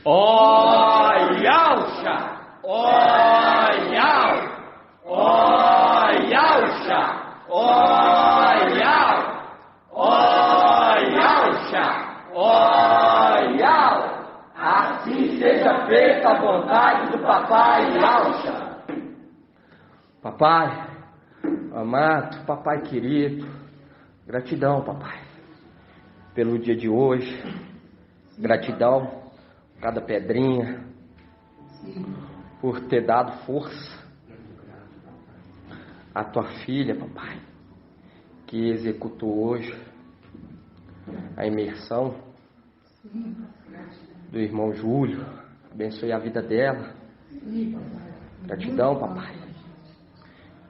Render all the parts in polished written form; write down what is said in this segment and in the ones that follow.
Ó Yauxa! Ó Yau! Ó Yauxa! Ó Yau! Ó Yauxa! Ó Yau! Assim seja feita a vontade do papai Yauxa. Papai, amado, papai querido, gratidão, papai, pelo dia de hoje, gratidão por cada pedrinha, por ter dado força à tua filha, papai, que executou hoje a imersão do irmão Júlio. Abençoe a vida dela. Gratidão, papai.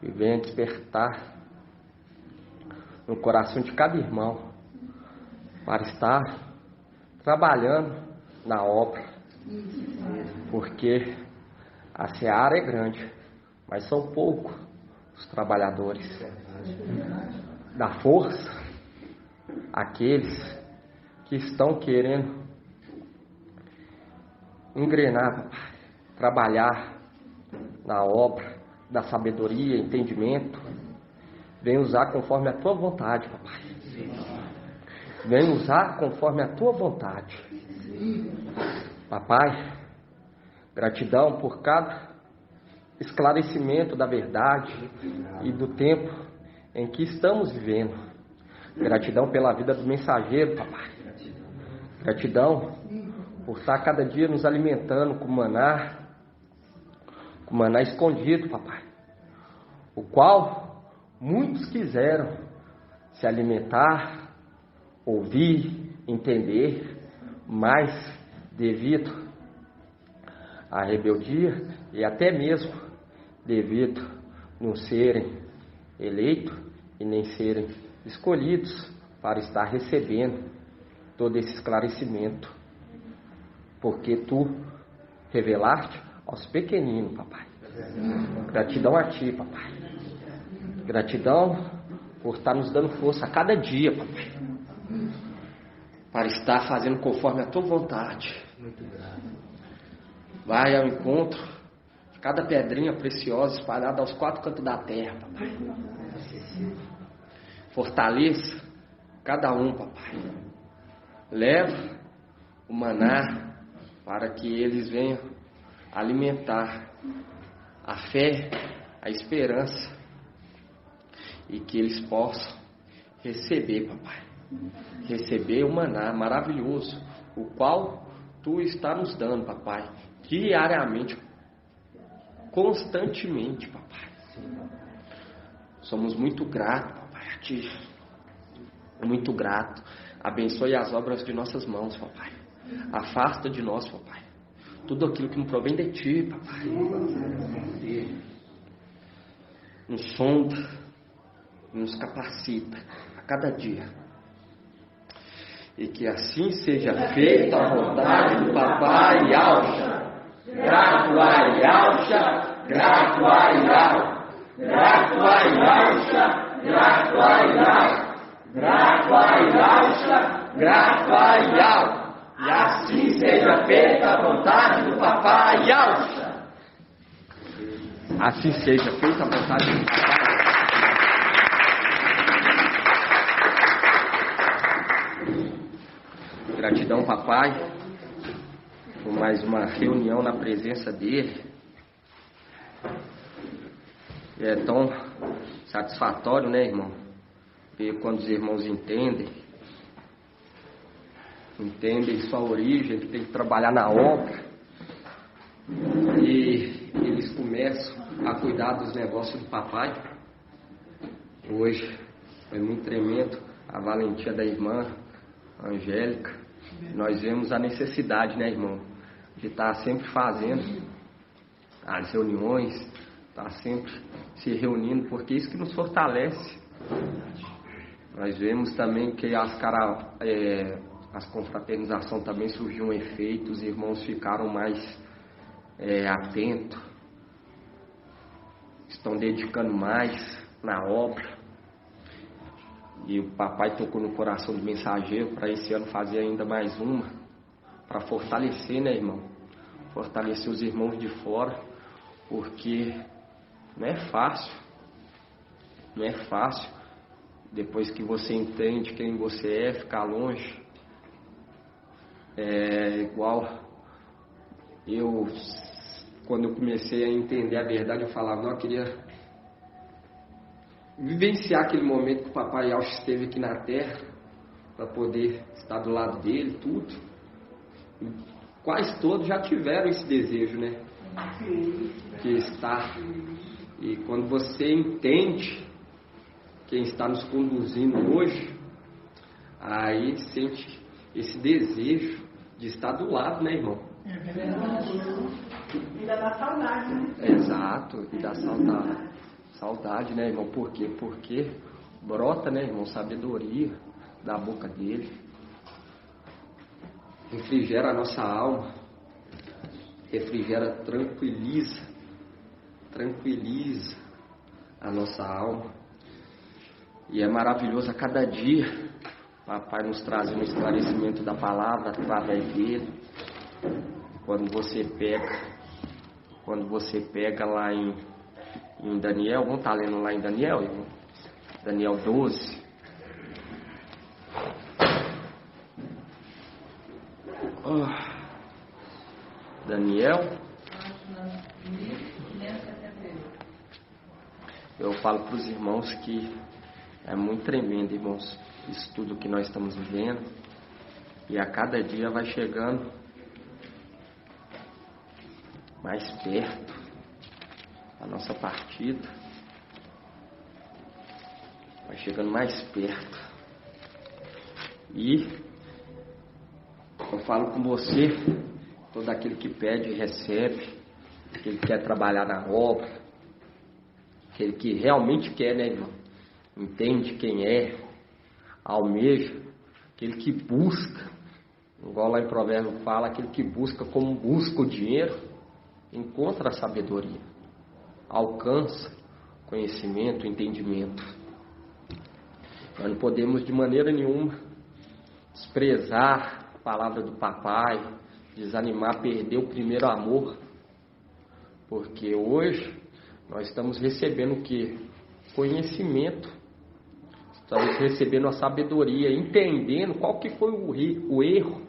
E venha despertar no coração de cada irmão para estar trabalhando na obra, porque a seara é grande, mas são poucos os trabalhadores. Dá força àqueles que estão querendo engrenar, papai, trabalhar na obra da sabedoria, entendimento. Vem usar conforme a tua vontade, papai. Vem usar conforme a tua vontade. Papai, gratidão por cada esclarecimento da verdade e do tempo em que estamos vivendo. Gratidão pela vida do mensageiro, papai. Gratidão por estar cada dia nos alimentando com maná escondido, papai, o qual muitos quiseram se alimentar, ouvir, entender, mas devido à rebeldia e até mesmo devido não serem eleitos e nem serem escolhidos para estar recebendo todo esse esclarecimento, porque tu revelaste aos pequeninos, papai. Gratidão a ti, papai. Gratidão por estar nos dando força a cada dia, papai, para estar fazendo conforme a tua vontade. Vai ao encontro de cada pedrinha preciosa espalhada aos quatro cantos da terra, papai. Fortaleça cada um, papai. Leva o maná para que eles venham alimentar a fé, a esperança, e que eles possam receber, papai, receber o maná maravilhoso, o qual tu está nos dando, papai, diariamente, constantemente, papai. Somos muito gratos, papai, a ti, muito grato. Abençoe as obras de nossas mãos, papai. Afasta de nós, papai, tudo aquilo que não provém de ti, papai. Nos sonda, nos capacita a cada dia. E que assim seja feita a vontade do papai Yauxa. Grato a Yauxa, grato a Yau. Grato a Yauxa, grato a Yau. Grato a Yauxa, grato a Yau. E assim seja feita a vontade do papai Yauxa. Assim seja feita a vontade do papai. Gratidão, papai, por mais uma reunião na presença dele. É tão satisfatório, né, irmão? Ver quando os irmãos entendem sua origem, que tem que trabalhar na obra, e eles começam a cuidar dos negócios do papai. Hoje foi muito tremendo a valentia da irmã Angélica. Nós vemos a necessidade, né, irmão, de estar sempre fazendo as reuniões, estar sempre se reunindo, porque isso que nos fortalece. Nós vemos também que as confraternizações também surgiu um efeito, os irmãos ficaram mais atentos, estão dedicando mais na obra. E o papai tocou no coração do mensageiro para esse ano fazer ainda mais uma, para fortalecer, né, irmão? Fortalecer os irmãos de fora, porque não é fácil. Não é fácil, depois que você entende quem você é, ficar longe. É igual quando eu comecei a entender a verdade, eu falava, não, eu queria vivenciar aquele momento que o papai Alcho esteve aqui na terra, para poder estar do lado dele, tudo. Quase todos já tiveram esse desejo, né? Que está. E quando você entende quem está nos conduzindo hoje, aí sente esse desejo de estar do lado, né, irmão? É verdade. Ainda dá saudade, né? Exato, e dá saudade. Saudade, né, irmão? Por quê? Porque brota, né, irmão, sabedoria da boca dele. Refrigera a nossa alma. Refrigera, tranquiliza a nossa alma. E é maravilhoso a cada dia, papai nos trazendo um esclarecimento da palavra através dele. Quando você pega lá em Daniel, vamos estar lendo lá em Daniel, irmão? Daniel 12. Daniel. Eu falo para os irmãos que é muito tremendo, irmãos, isso tudo que nós estamos vivendo. E a cada dia vai chegando mais perto a nossa partida. Vai chegando mais perto. E eu falo com você, todo aquele que pede recebe, aquele que quer trabalhar na obra, aquele que realmente quer, né, irmão? Entende quem é, almeja, aquele que busca, igual lá em Provérbios fala, aquele que busca como busca o dinheiro, encontra a sabedoria, alcança conhecimento, entendimento. Nós não podemos de maneira nenhuma desprezar a palavra do papai, desanimar, perder o primeiro amor, porque hoje nós estamos recebendo o que? Conhecimento. Estamos recebendo a sabedoria, entendendo qual que foi o erro.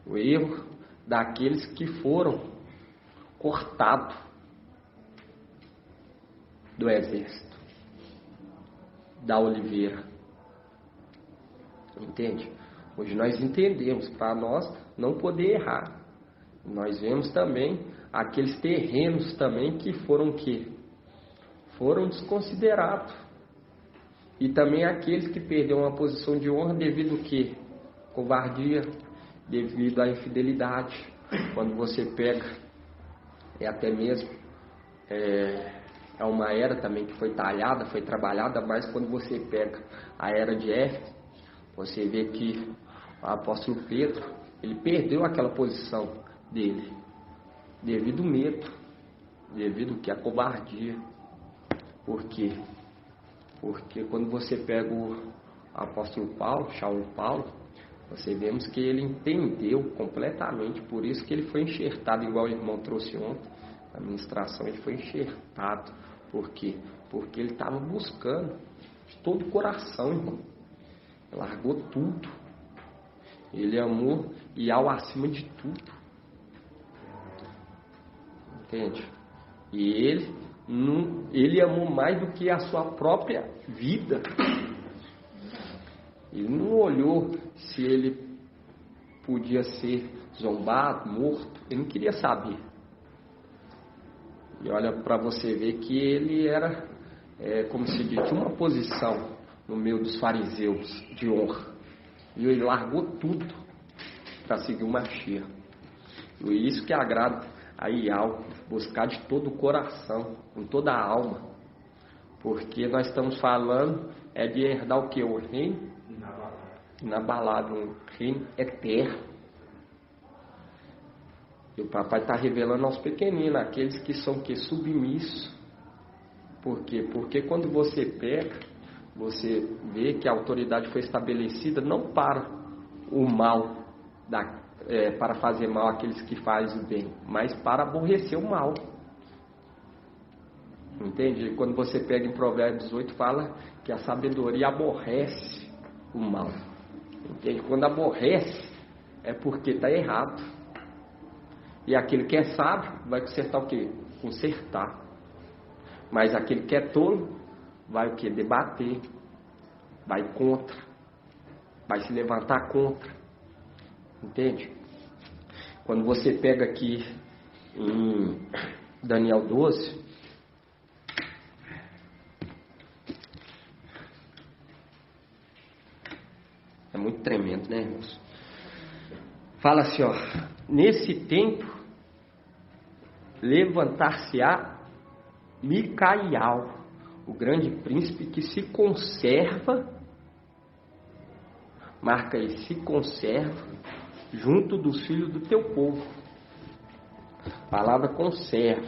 O erro daqueles que foram cortados do exército, da oliveira. Entende? Hoje nós entendemos, para nós não poder errar. Nós vemos também aqueles terrenos também que foram desconsiderados. E também aqueles que perderam uma posição de honra devido ao quê? Covardia, devido à infidelidade. Quando você pega, até mesmo, é uma era também que foi talhada, foi trabalhada, mas quando você pega a era de Éfeso, você vê que o apóstolo Pedro, ele perdeu aquela posição dele, devido ao medo, devido ao que? A covardia. Por quê? Porque quando você pega o apóstolo Paulo, Paulo, você vemos que ele entendeu completamente, por isso que ele foi enxertado, igual o irmão trouxe ontem, na ministração, ele foi enxertado. Por quê? Porque ele estava buscando de todo o coração, irmão. Ele largou tudo. Ele amou e ao acima de tudo. Entende? E ele amou mais do que a sua própria vida. Ele não olhou se ele podia ser zombado, morto. Ele não queria saber. E olha para você ver que ele era, como se diz, tinha uma posição no meio dos fariseus de honra. E ele largou tudo para seguir o Mashiach. E isso que agrada a Ial, buscar de todo o coração, com toda a alma. Porque nós estamos falando de herdar o que? O reino inabalável, um reino eterno. E o papai está revelando aos pequeninos, aqueles que são submissos. Por quê? Porque quando você peca, você vê que a autoridade foi estabelecida não para o mal, para fazer mal àqueles que fazem o bem, mas para aborrecer o mal. Entende? Quando você pega em Provérbios 18, fala que a sabedoria aborrece o mal. Entende? Quando aborrece, é porque está errado. E aquele que é sábio vai consertar o quê? Consertar. Mas aquele que é tolo vai o quê? Debater. Vai contra. Vai se levantar contra. Entende? Quando você pega aqui em Daniel 12, é muito tremendo, né, irmãos? Fala assim, ó: nesse tempo levantar-se-á Micael, o grande príncipe que se conserva, marca aí, se conserva junto dos filhos do teu povo. Palavra conserva.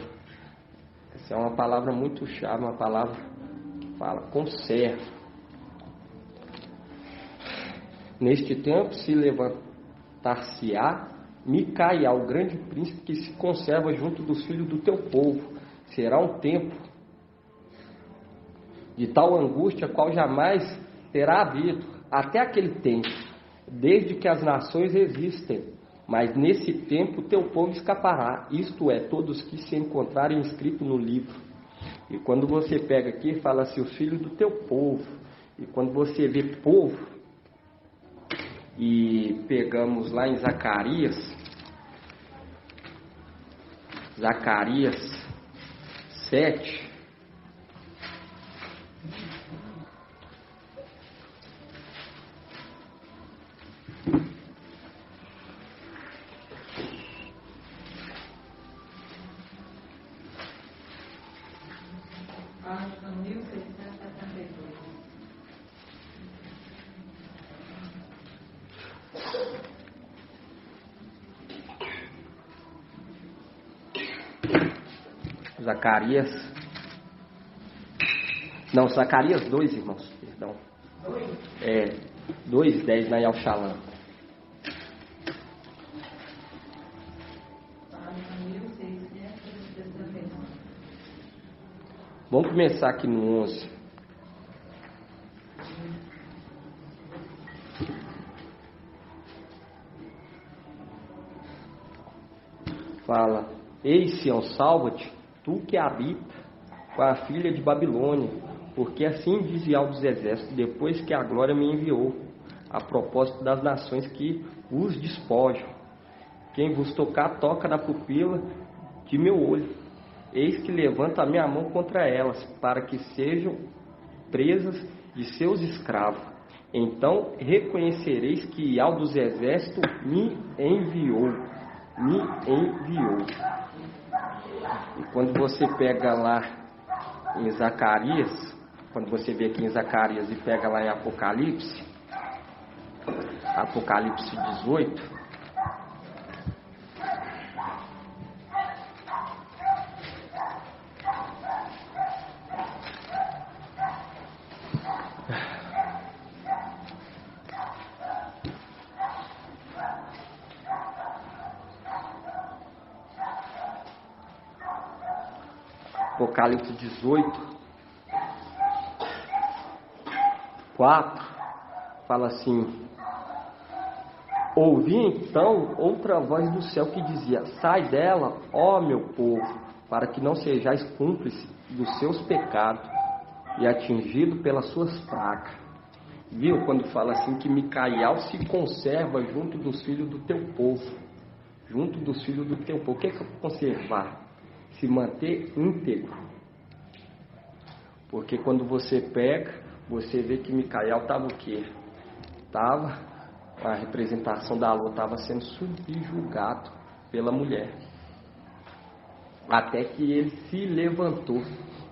Essa é uma palavra muito chave, uma palavra que fala conserva. Neste tempo se levantar-se-á Micael, o grande príncipe que se conserva junto dos filhos do teu povo. Será um tempo de tal angústia qual jamais terá havido até aquele tempo, desde que as nações existem. Mas nesse tempo teu povo escapará, isto é, todos que se encontrarem escrito no livro. E quando você pega aqui, fala assim, os filhos do teu povo. E quando você vê povo, e pegamos lá em Zacarias 7, Página 1672. Zacarias 2, irmãos, perdão. 2:10 na Yalxalã. Página 1669. Vamos começar aqui no 11. Fala: Eis, Sião, salva-te, tu que habita com a filha de Babilônia, porque assim diz Yahweh dos exércitos, depois que a glória me enviou, a propósito das nações que vos despojam. Quem vos tocar, toca na pupila de meu olho. Eis que levanto a minha mão contra elas, para que sejam presas de seus escravos. Então reconhecereis que Yahweh dos exércitos me enviou. E quando você pega lá em Zacarias, quando você vê aqui em Zacarias e pega lá em Apocalipse 18, Apocalipse 18, 4, fala assim: ouvi então outra voz do céu que dizia: sai dela, ó meu povo, para que não sejais cúmplice dos seus pecados e atingido pelas suas pragas. Viu quando fala assim que Micael se conserva junto dos filhos do teu povo? Junto dos filhos do teu povo. O que é conservar? Se manter íntegro. Porque quando você pega, você vê que Micael estava o quê? A representação da lua estava sendo subjugado pela mulher. Até que ele se levantou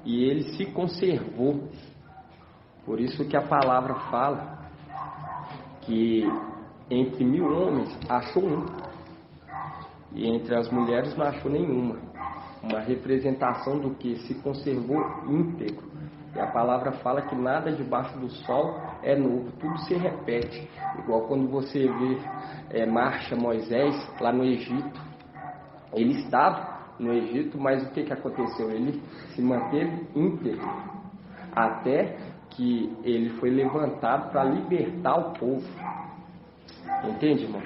e ele se conservou. Por isso que a palavra fala que entre 1000 homens achou um. E entre as mulheres não achou nenhuma. Uma representação do que se conservou íntegro. E a palavra fala que nada debaixo do sol é novo, tudo se repete. Igual quando você vê marcha Moisés lá no Egito. Ele estava no Egito, mas o que aconteceu? Ele se manteve íntegro, até que ele foi levantado para libertar o povo. Entende, irmão?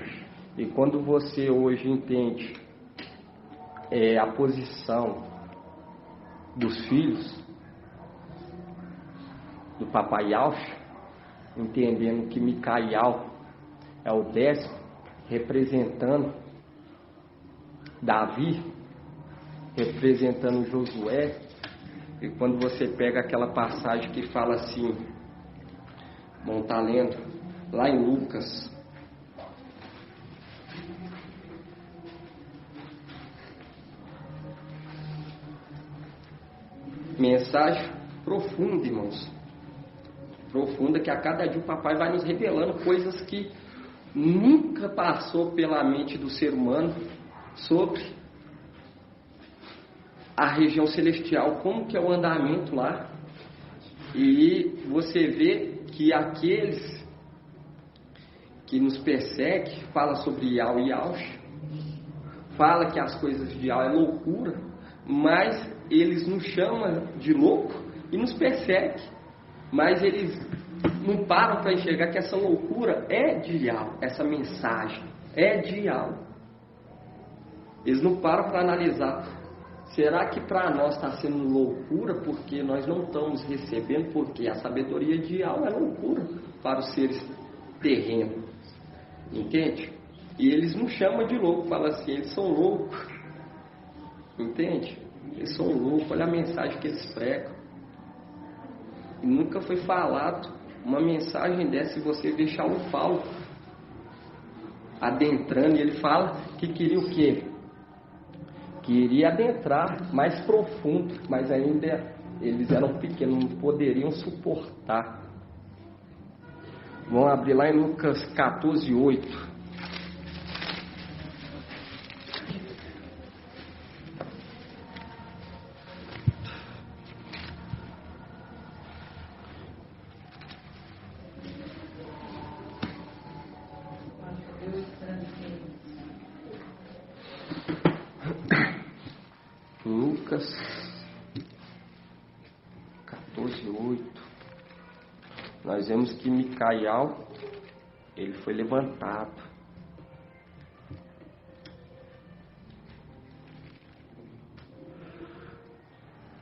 E quando você hoje entende a posição dos filhos do papai Yaucha, entendendo que Micael é o 10º, representando Davi, representando Josué, e quando você pega aquela passagem que fala assim, vamos estar lendo lá em Lucas, mensagem profunda, irmãos, profunda, que a cada dia o papai vai nos revelando coisas que nunca passou pela mente do ser humano sobre a região celestial, como que é o andamento lá. E você vê que aqueles que nos perseguem, fala sobre Yau e Yaucha, fala que as coisas de Yau é loucura, mas eles nos chamam de louco e nos perseguem, mas eles não param para enxergar que essa loucura é de Yau, essa mensagem é de Yau. Eles não param para analisar, será que para nós está sendo loucura porque nós não estamos recebendo, porque a sabedoria de Yau é loucura para os seres terrenos, entende? E eles não chamam de louco, falam assim, eles são loucos, entende? Eles são loucos, olha a mensagem que eles pregam. E nunca foi falado uma mensagem dessa, se você deixar o Paulo adentrando, e ele fala que queria o quê? Queria adentrar mais profundo, mas ainda eles eram pequenos, não poderiam suportar. Vamos abrir lá em Lucas 14:8. Lucas 14:8. Nós vemos que Micael, ele foi levantado.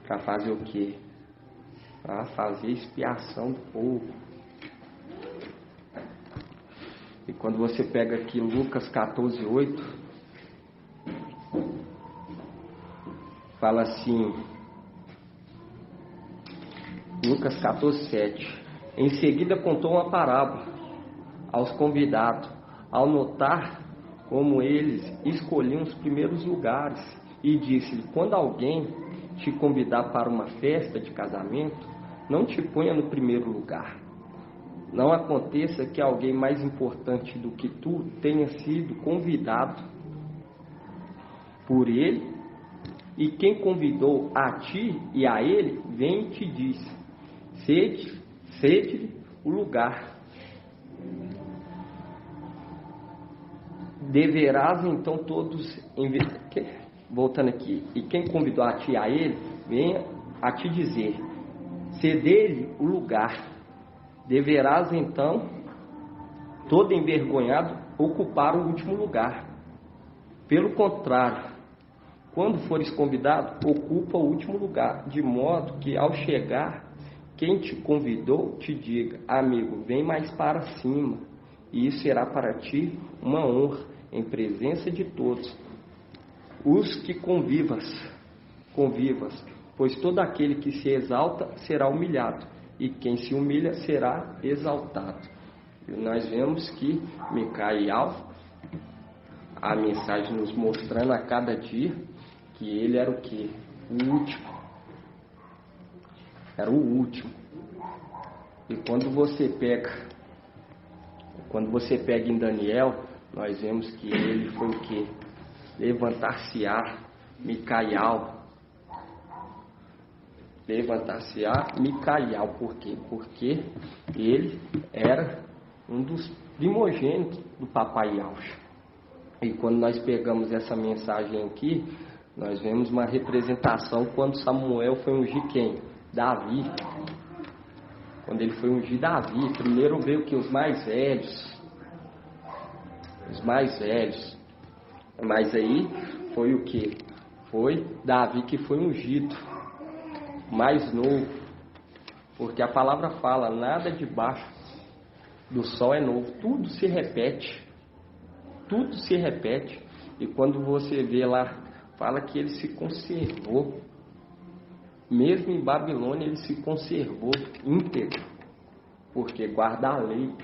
Para fazer o quê? Para fazer expiação do povo. E quando você pega aqui Lucas 14:8, fala assim, Lucas 14:7. Em seguida contou uma parábola aos convidados, ao notar como eles escolhiam os primeiros lugares, e disse-lhe, quando alguém te convidar para uma festa de casamento, não te ponha no primeiro lugar. Não aconteça que alguém mais importante do que tu tenha sido convidado por ele, e quem convidou a ti e a ele, vem e te diz, cede-lhe o lugar. Deverás então todos, voltando aqui, e quem convidou a ti e a ele, venha a te dizer, cede-lhe o lugar. Deverás então, todo envergonhado, ocupar o último lugar. Pelo contrário, quando fores convidado, ocupa o último lugar, de modo que ao chegar, quem te convidou te diga, amigo, vem mais para cima, e isso será para ti uma honra, em presença de todos. Os que convivas, pois todo aquele que se exalta será humilhado, e quem se humilha será exaltado. E nós vemos que Micael, a mensagem nos mostrando a cada dia, que ele era o quê? O último. Era o último. E quando você pega em Daniel, nós vemos que ele foi o quê? Levantar-se-á, Micael, levantar-se-á Micaial. Por quê? Porque ele era um dos primogênitos do papai Yahshua. E quando nós pegamos essa mensagem aqui, nós vemos uma representação quando Samuel foi ungir quem? Davi. Quando ele foi ungir Davi, primeiro veio que os mais velhos. Os mais velhos. Mas aí foi o que? Foi Davi que foi ungido. Mais novo. Porque a palavra fala, nada debaixo do sol é novo. Tudo se repete. Tudo se repete. E quando você vê lá, fala que ele se conservou. Mesmo em Babilônia ele se conservou íntegro. Porque guarda a lei.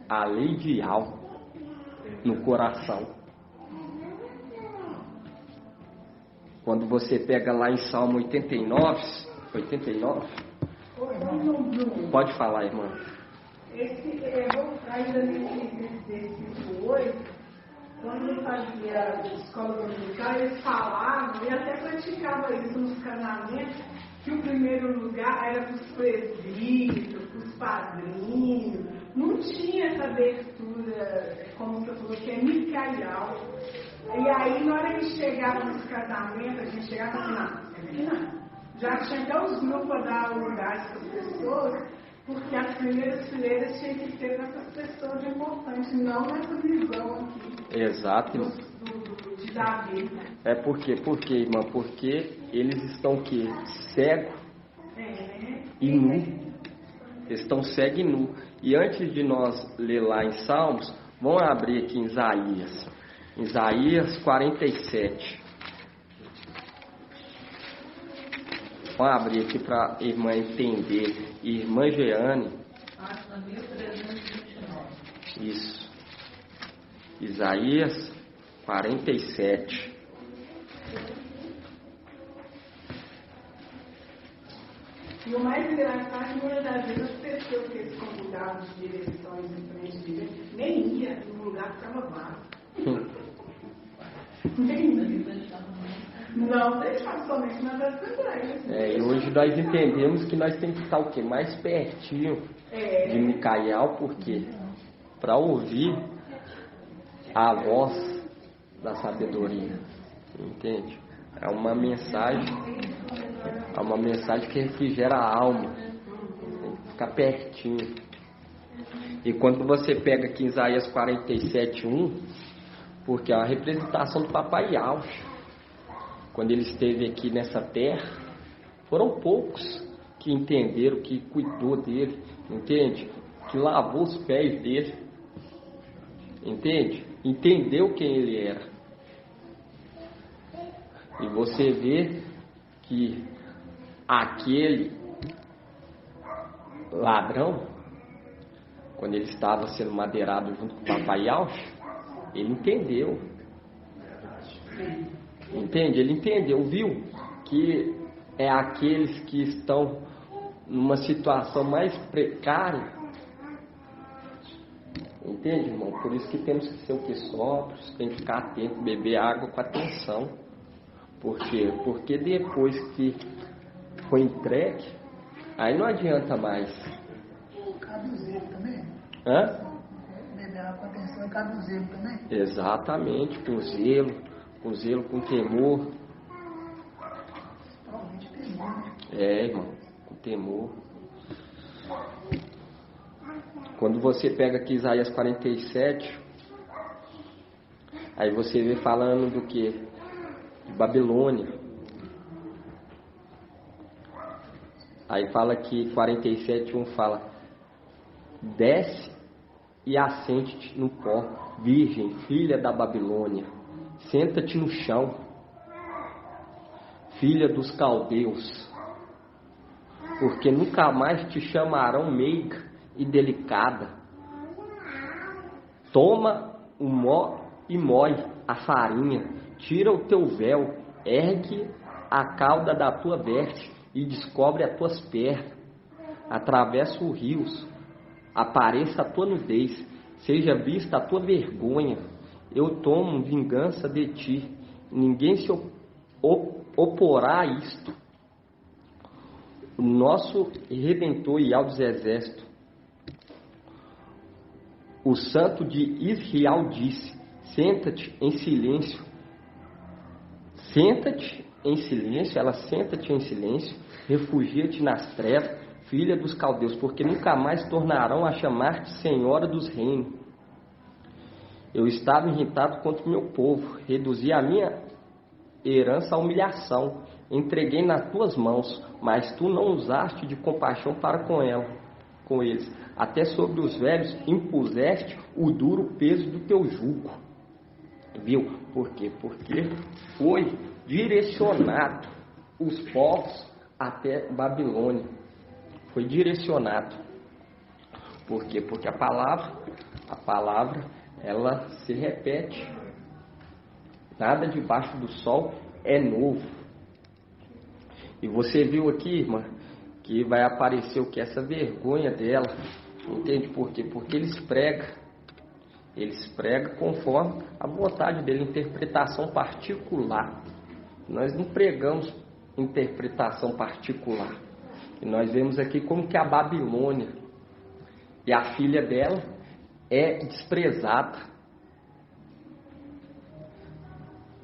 A lei de Yahweh no coração. Quando você pega lá em Salmo 89, pode falar, irmã. Ainda nesse versículo 8, quando eu fazia escola dominical, eles falavam, e até praticava isso nos casamentos, que o primeiro lugar era para os presbíteros, para os padrinhos. Não tinha essa abertura, como você falou, que é Micaial. E aí, na hora que chegava nos casamentos, a gente chegava assim, não. Já tinha até os grupos a dar lugares para as pessoas, porque as primeiras fileiras tinham que ser dessas pessoas importantes, não nessa visão aqui. Exato. De Davi. É por quê? Por quê, irmã? Porque eles estão o quê? Cego e nu. Eles estão cego e nu. E antes de nós ler lá em Salmos, vamos abrir aqui em Isaías. Isaías 47. Vamos abrir aqui para a irmã entender. Irmã Jeane. Página 1329. Isso. Isaías 47. E o mais engraçado é que muitas das vezes as pessoas que eles convidavam de direções em frente de igreja, nem ia no lugar que estava vago. Nem ia. Não deixava somente nas assembleias. E hoje nós entendemos que nós temos que estar o quê? Mais pertinho de Micaial, por quê? Para ouvir a voz da sabedoria. Entende? É uma mensagem que refrigera a alma. Tem que ficar pertinho. E quando você pega aqui Isaías 47:1, porque é a representação do papai Yahshua. Quando ele esteve aqui nessa terra, foram poucos que entenderam, que cuidou dele, entende? Que lavou os pés dele, entende? Entendeu quem ele era. E você vê que aquele ladrão, quando ele estava sendo madeirado junto com o papai Yahshua, ele entendeu. Entende? Ele entendeu, viu? Que é aqueles que estão numa situação mais precária. Entende, irmão? Por isso que temos que ser o que sóbrios, tem que ficar atento, beber água com atenção. Por quê? Porque depois que foi entregue, aí não adianta mais. Caduzeiro também? Hã? Beber água com atenção é caduzeiro também? Exatamente, com zelo, com temor. Provavelmente temor, né? Irmão, com temor. Quando você pega aqui Isaías 47, aí você vê falando do que? De Babilônia. Aí fala que 47:1 fala: desce e assente-te no pó, virgem, filha da Babilônia. Senta-te no chão, filha dos caldeus, porque nunca mais te chamarão meiga e delicada. Toma o mó e moe a farinha, tira o teu véu, ergue a cauda da tua veste e descobre as tuas pernas. Atravessa os rios, apareça a tua nudez, seja vista a tua vergonha. Eu tomo vingança de ti, ninguém se oporá a isto. o nosso Redentor e ao dos Exércitos, o Santo de Israel disse: senta-te em silêncio. Senta-te em silêncio, ela senta-te em silêncio, refugia-te nas trevas, filha dos caldeus, porque nunca mais tornarão a chamar-te senhora dos reinos. Eu estava irritado contra o meu povo, reduzi a minha herança à humilhação, entreguei nas tuas mãos, mas tu não usaste de compaixão para com eles. Até sobre os velhos impuseste o duro peso do teu jugo. Viu? Por quê? Porque foi direcionado os povos até Babilônia. Foi direcionado. Por quê? Porque a palavra, ela se repete. Nada debaixo do sol é novo. E você viu aqui, irmã, que vai aparecer o que? Essa vergonha dela. Entende por quê? Porque eles pregam conforme a vontade dele, interpretação particular. Nós não pregamos interpretação particular. E nós vemos aqui como que a Babilônia e a filha dela é desprezada.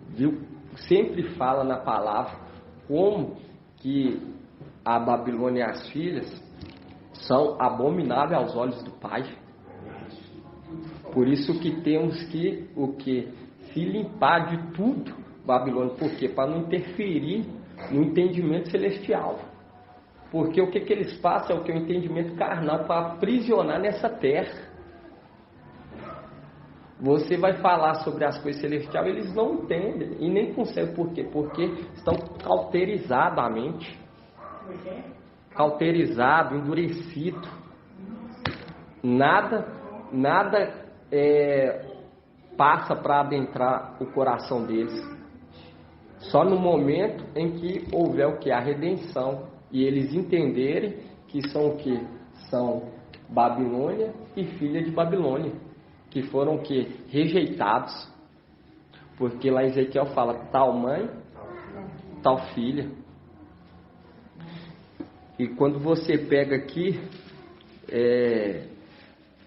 Viu? Sempre fala na palavra como que a Babilônia e as filhas são abomináveis aos olhos do Pai. Por isso que temos que se limpar de tudo, Babilônia. Por quê? Para não interferir no entendimento celestial. Porque o que eles passam é o entendimento carnal, para aprisionar nessa terra. Você vai falar sobre as coisas celestiais, eles não entendem e nem conseguem. Por quê? Porque estão cauterizados a mente. Cauterizado, endurecido. Nada passa para adentrar o coração deles. Só no momento em que houver o que? A redenção. E eles entenderem que são o que? São Babilônia e filha de Babilônia. Que foram o que? Rejeitados. Porque lá em Ezequiel fala tal mãe, tal filha. E quando você pega aqui,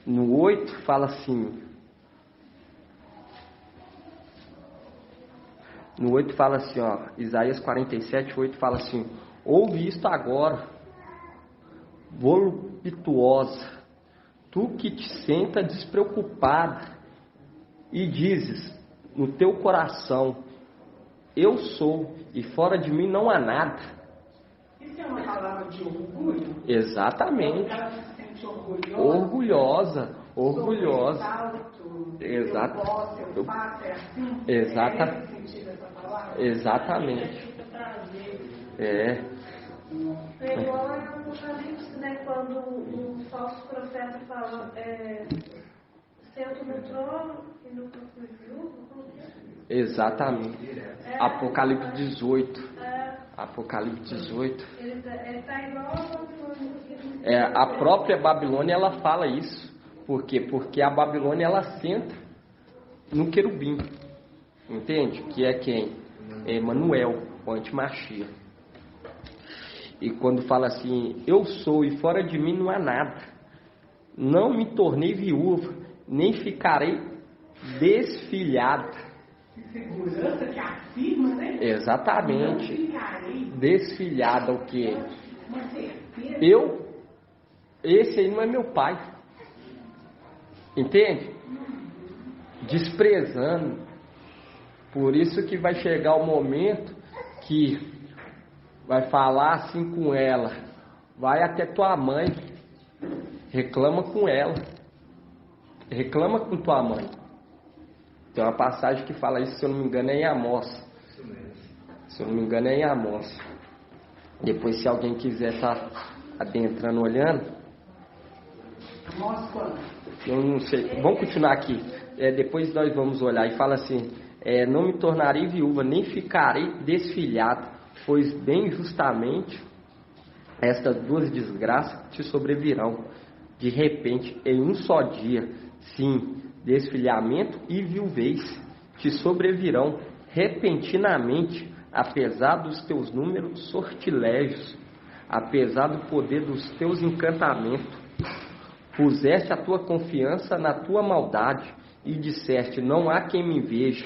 no 8, fala assim. No 8 fala assim, ó, Isaías 47, 8 fala assim: ouve isto agora, voluptuosa, tu que te senta despreocupada e dizes no teu coração: eu sou e fora de mim não há nada. Isso é uma palavra de orgulho? Exatamente. Ela se sente orgulhosa. Eu posso, eu faço, é assim? Exatamente. É igual no Apocalipse, né? Quando o falso profeta fala, sento no trono e nunca fui viúvo. Exatamente. Apocalipse 18. Apocalipse 18. Ele está igual a Babilônia. A própria Babilônia, ela fala isso. Por quê? Porque a Babilônia, ela senta no querubim. Entende? Que é quem? É Emanuel, o antimachia. E quando fala assim: eu sou e fora de mim não há nada. Não me tornei viúva, nem ficarei desfilhada. Segurança que afirma, né? Exatamente. Desfilhada o quê? Uma certeza. Esse aí não é meu pai. Entende? Desprezando. Por isso que vai chegar o momento que vai falar assim com ela: vai até tua mãe, reclama com ela, reclama com tua mãe. Tem uma passagem que fala isso, se eu não me engano, é em Amós. Se eu não me engano, é em Amós. Depois, se alguém quiser estar adentrando, olhando. Amós quando? Eu não sei. Vamos continuar aqui. Depois nós vamos olhar. E fala assim: não me tornarei viúva, nem ficarei desfilhado, pois bem justamente estas duas desgraças te sobrevirão de repente, em um só dia. Sim, desfilhamento e viuvez te sobrevirão repentinamente, apesar dos teus números sortilégios. apesar do poder dos teus encantamentos, puseste a tua confiança na tua maldade e disseste: não há quem me veja.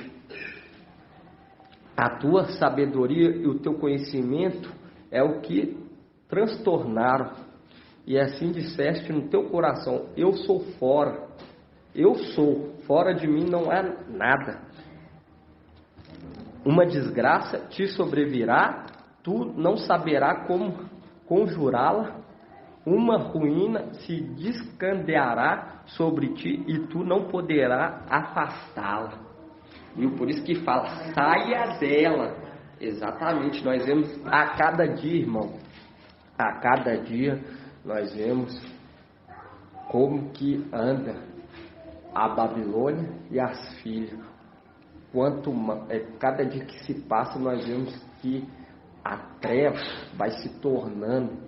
A tua sabedoria e o teu conhecimento é o que transtornaram. E assim disseste no teu coração: eu sou fora. Eu sou, fora de mim não há nada. Uma desgraça te sobrevirá, tu não saberás como conjurá-la. Uma ruína se descandeará sobre ti e tu não poderás afastá-la. Viu? Por isso que fala, saia dela. Exatamente, nós vemos a cada dia, irmão. A cada dia nós vemos como que anda a Babilônia e as filhas. Cada dia que se passa, nós vemos que a treva vai se tornando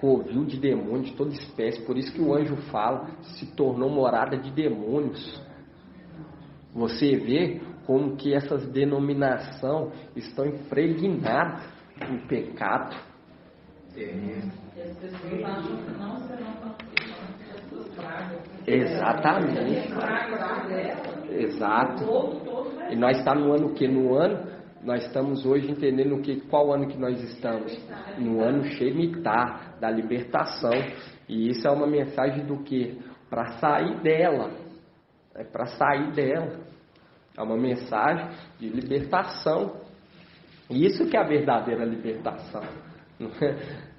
covil de demônios de toda espécie. Por isso que o anjo fala, se tornou morada de demônios. Você vê como que essas denominações estão impregnadas no pecado. Exatamente. Exato. E nós estamos no ano o quê? No ano, nós estamos hoje entendendo qual ano que nós estamos? No ano Shemitah, da libertação. E isso é uma mensagem do quê? Para sair dela. É para sair dela. É uma mensagem de libertação. E isso que é a verdadeira libertação.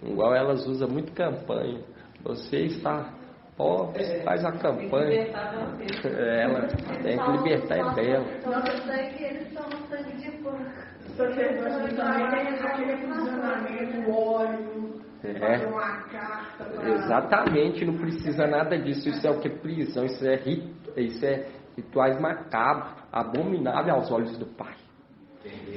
Igual elas usam muito campanha. Você está pobre, faz a campanha. Ela tem que libertar dela. Nossa, sangue, eles são sangue de porco. Sacerdote também tem aquele funcionamento, o óleo, fazer uma carta. Exatamente, não precisa nada disso. Isso é o que? Prisão, isso é rituais macabros, abomináveis aos olhos do Pai.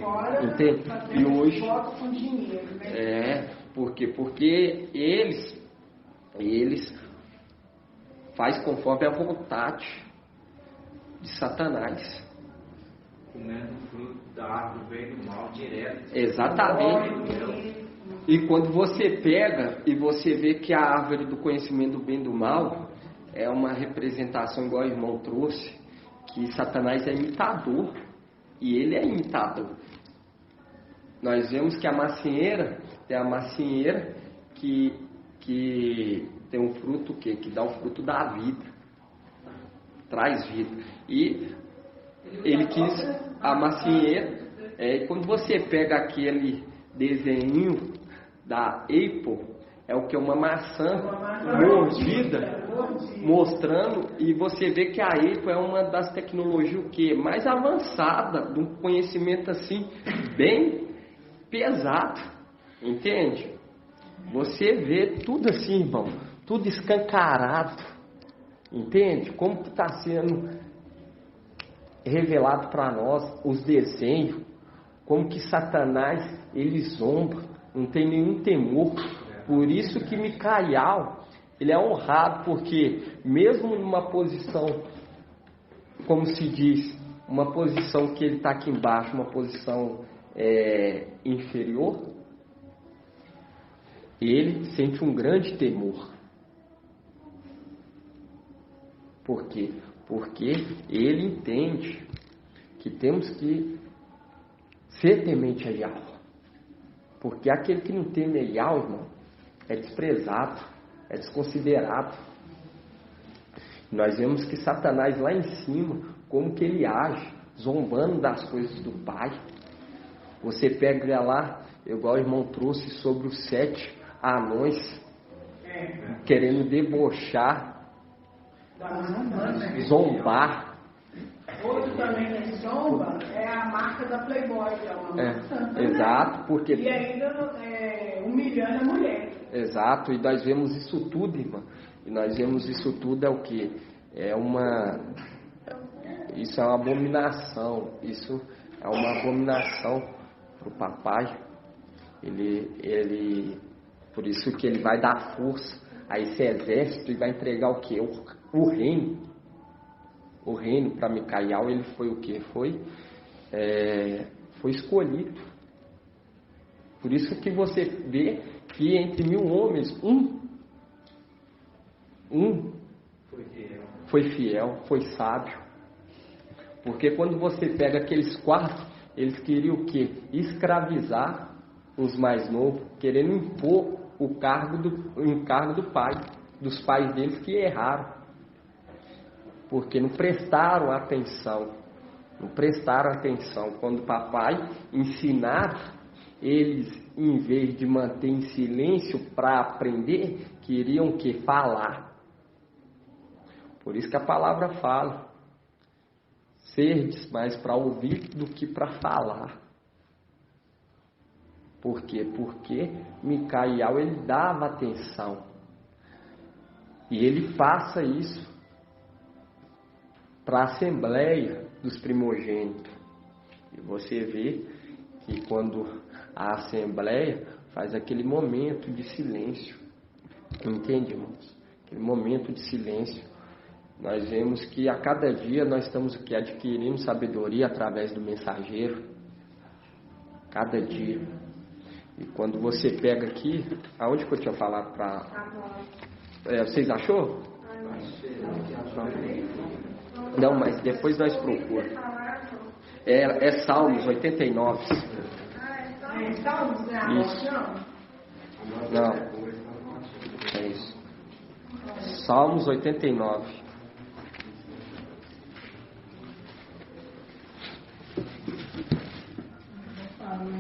Fora, entende? E hoje com dinheiro, né? Porque eles faz conforme a vontade de Satanás. Comendo o fruto da árvore do bem e do mal direto. Exatamente. E quando você pega e você vê que a árvore do conhecimento do bem e do mal é uma representação, igual o irmão trouxe, que Satanás é imitador. E ele é imitador. Nós vemos que a macieira tem a macieira que tem um fruto que dá o fruto da vida, traz vida. E ele quis a macieira. Quando você pega aquele desenho da Apple, é o que é uma maçã mordida, mostrando, e você vê que a Apple é uma das tecnologias o quê? Mais avançada, de um conhecimento assim bem pesado, entende? Você vê tudo assim, irmão, tudo escancarado, entende? Como que está sendo revelado para nós os desenhos, como que Satanás ele zomba, não tem nenhum temor. Por isso que Micael, ele é honrado, porque mesmo numa posição, como se diz, uma posição que ele está aqui embaixo, uma posição inferior, ele sente um grande temor. Por quê? Porque ele entende que temos que ser temente a Yahweh. Porque aquele que não teme a Yahweh, irmão, é desprezado, é desconsiderado. Nós vemos que Satanás lá em cima, como que ele age, zombando das coisas do Pai. Você pega lá, igual o irmão trouxe sobre os 7 anões, querendo debochar, zombar. Outro também que zomba é a marca da Playboy, que é uma maçã. Exato, porque... E ainda humilhando a mulher. Exato, e nós vemos isso tudo, irmã. E nós vemos isso tudo é o que? Isso é uma abominação. Isso é uma abominação para o papai. Por isso que ele vai dar força a esse exército e vai entregar o que? O reino. O reino para Micael, ele foi o que? Foi escolhido. Por isso que você vê que entre 1000 homens, um foi fiel, foi sábio. Porque quando você pega aqueles 4, eles queriam o quê? Escravizar os mais novos, querendo impor o encargo do pai, dos pais deles que erraram. Porque não prestaram atenção. Quando o papai ensinava, eles, em vez de manter em silêncio para aprender, queriam o quê? Falar. Por isso que a palavra fala: serdes mais para ouvir do que para falar. Por quê? Porque Micael, ele dava atenção. E ele passa isso para a assembleia dos primogênitos. E você vê que quando a assembleia faz aquele momento de silêncio, entende, irmãos? Aquele momento de silêncio, nós vemos que a cada dia nós estamos aqui adquirindo sabedoria através do mensageiro, cada dia. E quando você pega aqui, aonde que eu tinha falado para... vocês achou? Não, mas depois nós procuramos. É Salmos 89. É Salmos, né? Isso. Não. É isso. Salmos 89.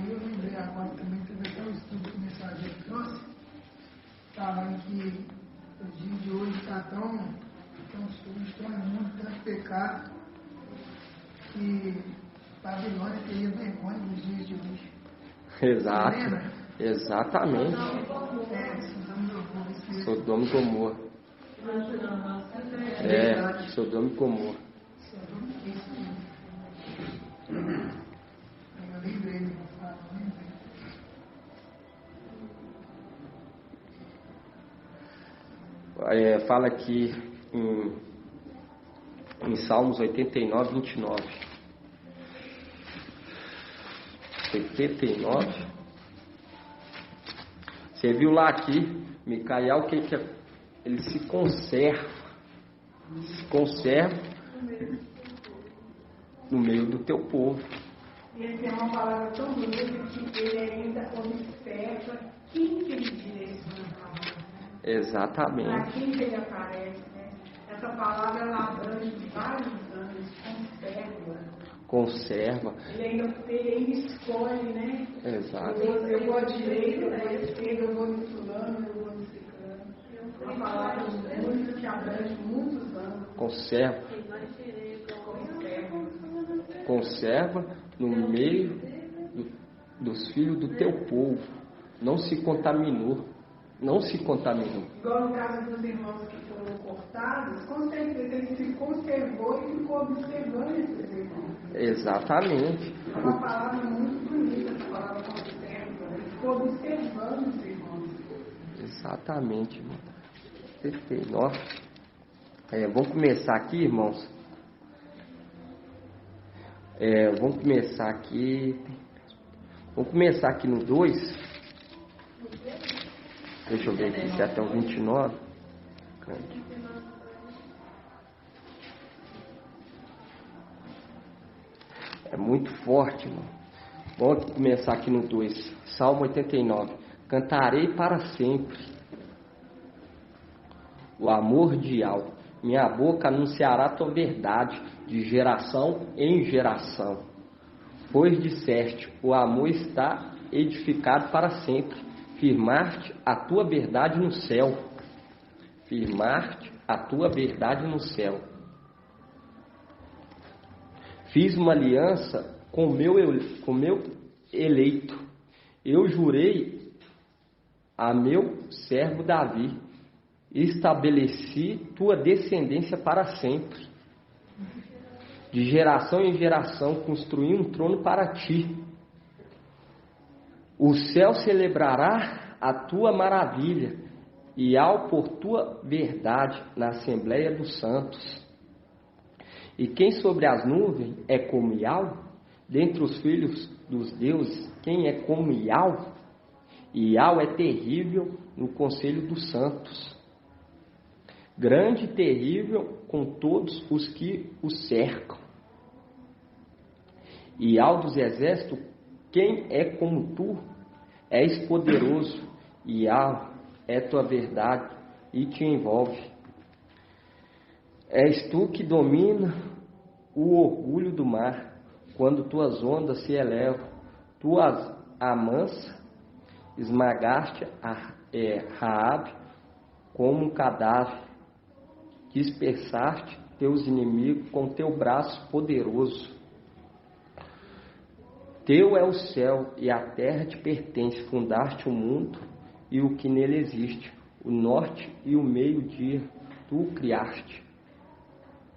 Eu lembrei agora também, teve até um estudo que o mensageiro trouxe, falando que o dia de hoje está tão sujo, tão imundo, tanto pecado, que Babilônia teria vergonha dos dias de hoje. Exato. Exatamente. Sodoma e Gomorra. Sodoma e Gomorra. Eu lembrei do que fala, Fala aqui em Salmos 89, 29. 89. Você viu lá aqui, Micael, que ele se conserva no meio do teu povo. E ele tem uma palavra tão bonita que ele ainda observa quem que ele direciona a palavra. Exatamente. Para quem que ele aparece, né? Essa palavra ela abrange vários anos, conserva. Ele ainda escolhe, né? Exato. Eu vou à direita, eu vou à esquerda, eu vou no fulano, eu vou no ciclano. É uma palavra muito que abrange muitos anos. Conserva no meio dos filhos do teu povo. Não se contaminou. Igual no caso dos irmãos que foram cortados, com certeza ele se conservou e ficou observando esses irmãos. Exatamente. É uma palavra muito bonita, essa palavra conserva. Ele ficou observando os irmãos. Exatamente, irmão. 79. Vamos começar aqui, irmãos. Vamos começar aqui no 2. Deixa eu ver aqui se é até o 29. É muito forte, irmão. Vamos começar aqui no 2. Salmo 89. Cantarei para sempre o amor de Yahweh. Minha boca anunciará a tua verdade de geração em geração. Pois disseste, o amor está edificado para sempre. Firmar-te a tua verdade no céu. Fiz uma aliança com meu eleito. Eu jurei a meu servo Davi. Estabeleci tua descendência para sempre. De geração em geração construí um trono para ti. O céu celebrará a tua maravilha e ao por tua verdade na Assembleia dos Santos. E quem sobre as nuvens é como Yahweh? Dentre os filhos dos deuses, quem é como Yahweh? Iau é terrível no conselho dos santos, grande e terrível com todos os que o cercam. Iau dos exércitos, quem é como tu? És poderoso, Iau é tua verdade e te envolve. És tu que domina o orgulho do mar, quando tuas ondas se elevam, tu as amansas, esmagaste a Raabe como um cadáver, dispersaste teus inimigos com teu braço poderoso. Teu é o céu e a terra te pertence, fundaste o mundo e o que nele existe, o norte e o meio-dia tu o criaste.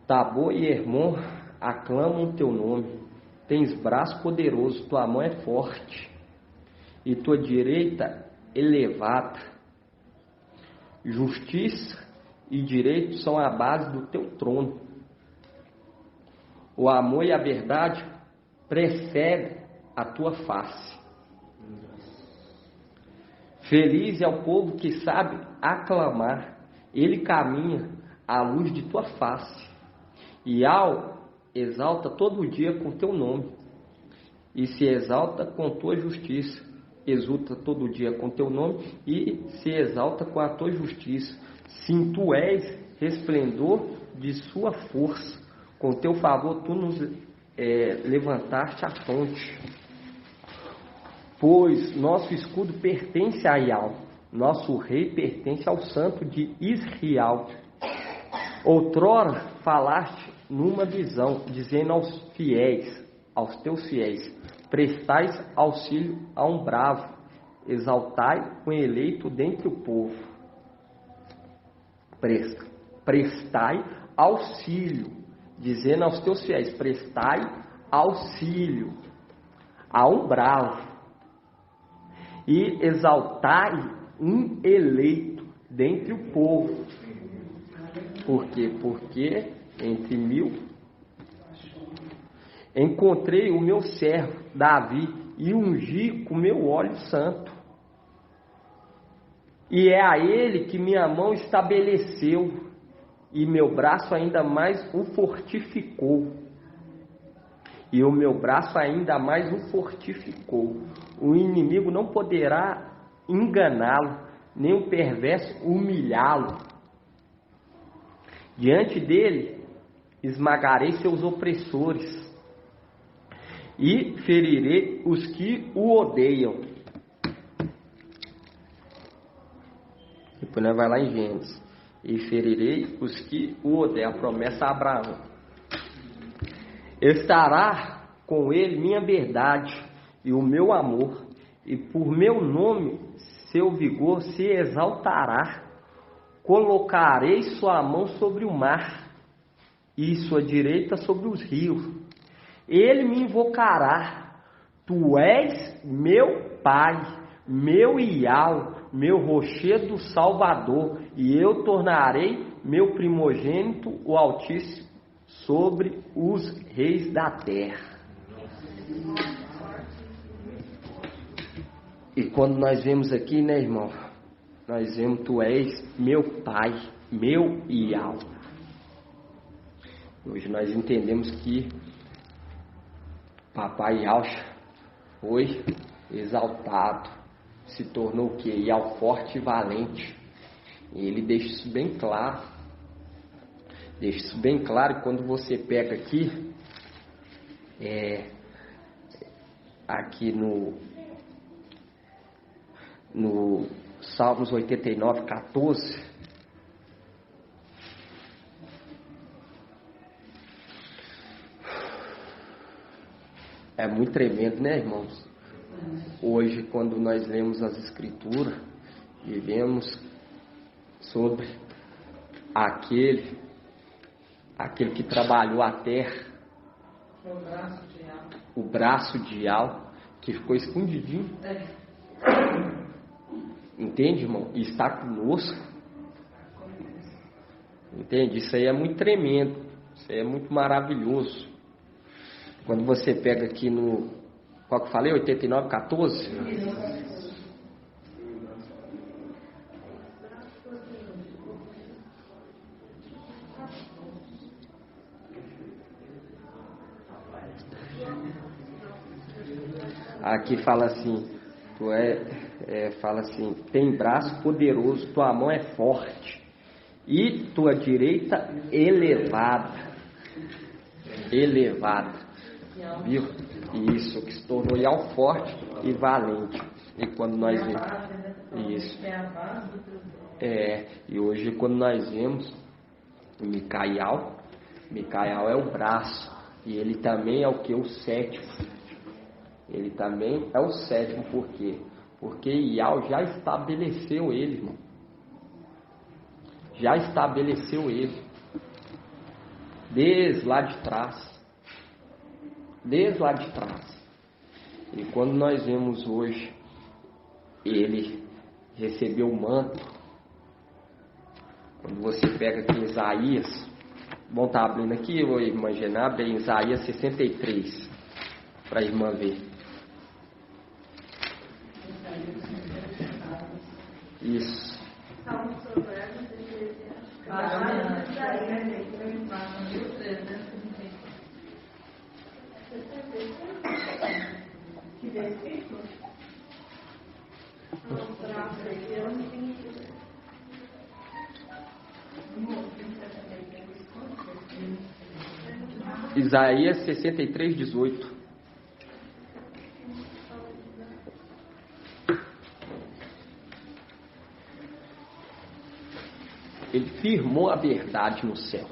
Tabor e Hermon aclamam teu nome, tens braço poderoso, tua mão é forte e tua direita elevada. Justiça e direito são a base do teu trono. O amor e a verdade precedem a tua face. Feliz é o povo que sabe aclamar, ele caminha à luz de tua face. Iau exalta todo dia com teu nome, e se exalta com tua justiça. Exulta todo dia com teu nome, e se exalta com a tua justiça. Sim, tu és resplendor de sua força, com teu favor tu nos levantaste a fonte. Pois nosso escudo pertence a Iau, nosso rei pertence ao santo de Israel. Outrora falaste numa visão, dizendo aos fiéis, aos teus fiéis, prestais auxílio a um bravo, exaltai o eleito dentre o povo. Prestai auxílio, dizendo aos teus fiéis, prestai auxílio a um bravo, e exaltai um eleito dentre o povo. Por quê? Porque entre 1000 encontrei o meu servo Davi e ungi com meu óleo santo. E é a ele que minha mão estabeleceu, e meu braço ainda mais o fortificou. E o meu braço ainda mais o fortificou. O inimigo não poderá enganá-lo, nem o perverso humilhá-lo. Diante dele esmagarei seus opressores e ferirei os que o odeiam. Depois nós vai lá em Gênesis. E ferirei os que o odeiam. A promessa a Abraão. Estará com ele minha verdade e o meu amor, e por meu nome seu vigor se exaltará. Colocarei sua mão sobre o mar e sua direita sobre os rios. Ele me invocará. Tu és meu Pai, meu Iau, meu rochedo salvador, e eu tornarei meu primogênito, o Altíssimo, sobre os reis da terra. E quando nós vemos aqui, né, irmão, nós vemos, tu és meu Pai, meu Iau. Hoje nós entendemos que Papai Iau foi exaltado, se tornou o quê? Iau forte e valente. E ele deixa isso bem claro. Deixa isso bem claro quando você pega aqui, aqui no Salmos 89, 14. É muito tremendo, né, irmãos? Hoje, quando nós lemos as Escrituras e vemos sobre aquele que trabalhou a terra, o braço de Iau, que ficou escondidinho. Entende, irmão? E está conosco. Entende? Isso aí é muito tremendo. Isso aí é muito maravilhoso. Quando você pega aqui no... Qual que eu falei? 89, 14? Aqui fala assim, fala assim, tem braço poderoso, tua mão é forte e tua direita elevada, viu? Isso, que se tornou Yahweh forte e valente. E quando nós vemos isso, e hoje quando nós vemos Micael é o braço, e ele também é o que? O sétimo. Ele também é o sétimo, por quê? Porque Yahweh já estabeleceu ele, irmão. Já estabeleceu ele. Desde lá de trás. E quando nós vemos hoje, ele recebeu o manto. Quando você pega aqui Isaías, vamos estar abrindo aqui, ô irmã Genabra, em Isaías 63, para a irmã ver. Isso. Que versículo? Isaías 63, 18. Ele firmou a verdade no céu.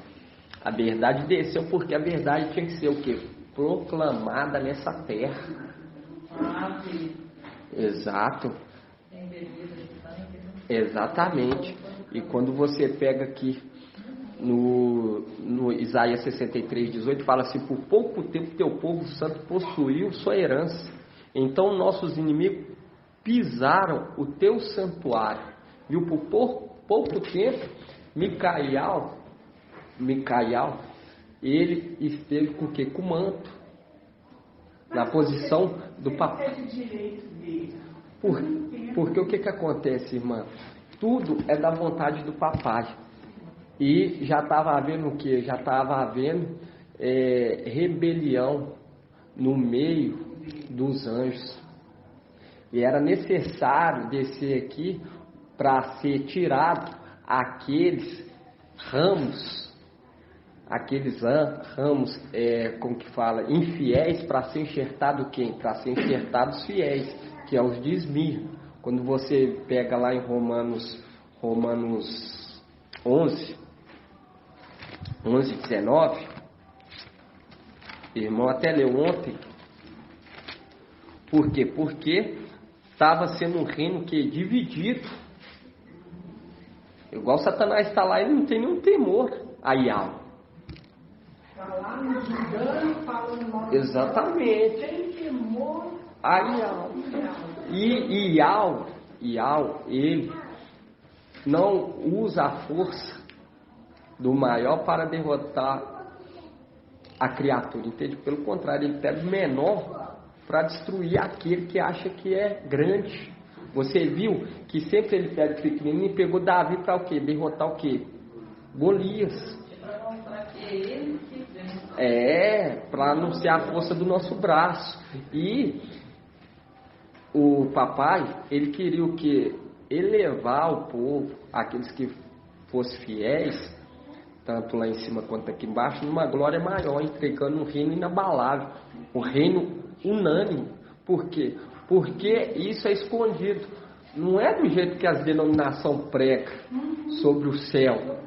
A verdade desceu porque a verdade tinha que ser o quê? Proclamada nessa terra. Exato. Exatamente. E quando você pega aqui no Isaías 63, 18, fala assim: por pouco tempo teu povo santo possuiu sua herança. Então nossos inimigos pisaram o teu santuário. Viu? Por pouco tempo, Micael, ele esteve com o quê? Com o manto. Na posição do papai. Porque o que acontece, irmã? Tudo é da vontade do papai. E já estava havendo o quê? Já estava havendo rebelião no meio dos anjos. E era necessário descer aqui para ser tirado aqueles ramos, como que fala, infiéis, para ser enxertado quem? Para ser enxertados fiéis, que é os de Esmirna. Quando você pega lá em Romanos 11, 19, irmão até leu ontem. Por quê? Porque estava sendo um reino que dividido. Igual Satanás está lá, ele não tem nenhum temor a Yahweh. Está lá me julgando, falando mal. Exatamente. Tem temor a Yahweh. E Yahweh, ele não usa a força do maior para derrotar a criatura, entende? Pelo contrário, ele pega o menor para destruir aquele que acha que é grande. Você viu que sempre ele pega o pequenino e pegou Davi para o quê? Derrotar o quê? Golias. Para anunciar a força do nosso braço. E o papai, ele queria o quê? Elevar o povo, aqueles que fossem fiéis, tanto lá em cima quanto aqui embaixo, numa glória maior, entregando um reino inabalável, um reino unânime. Por quê? Porque isso é escondido. Não é do jeito que as denominações pregam sobre o céu.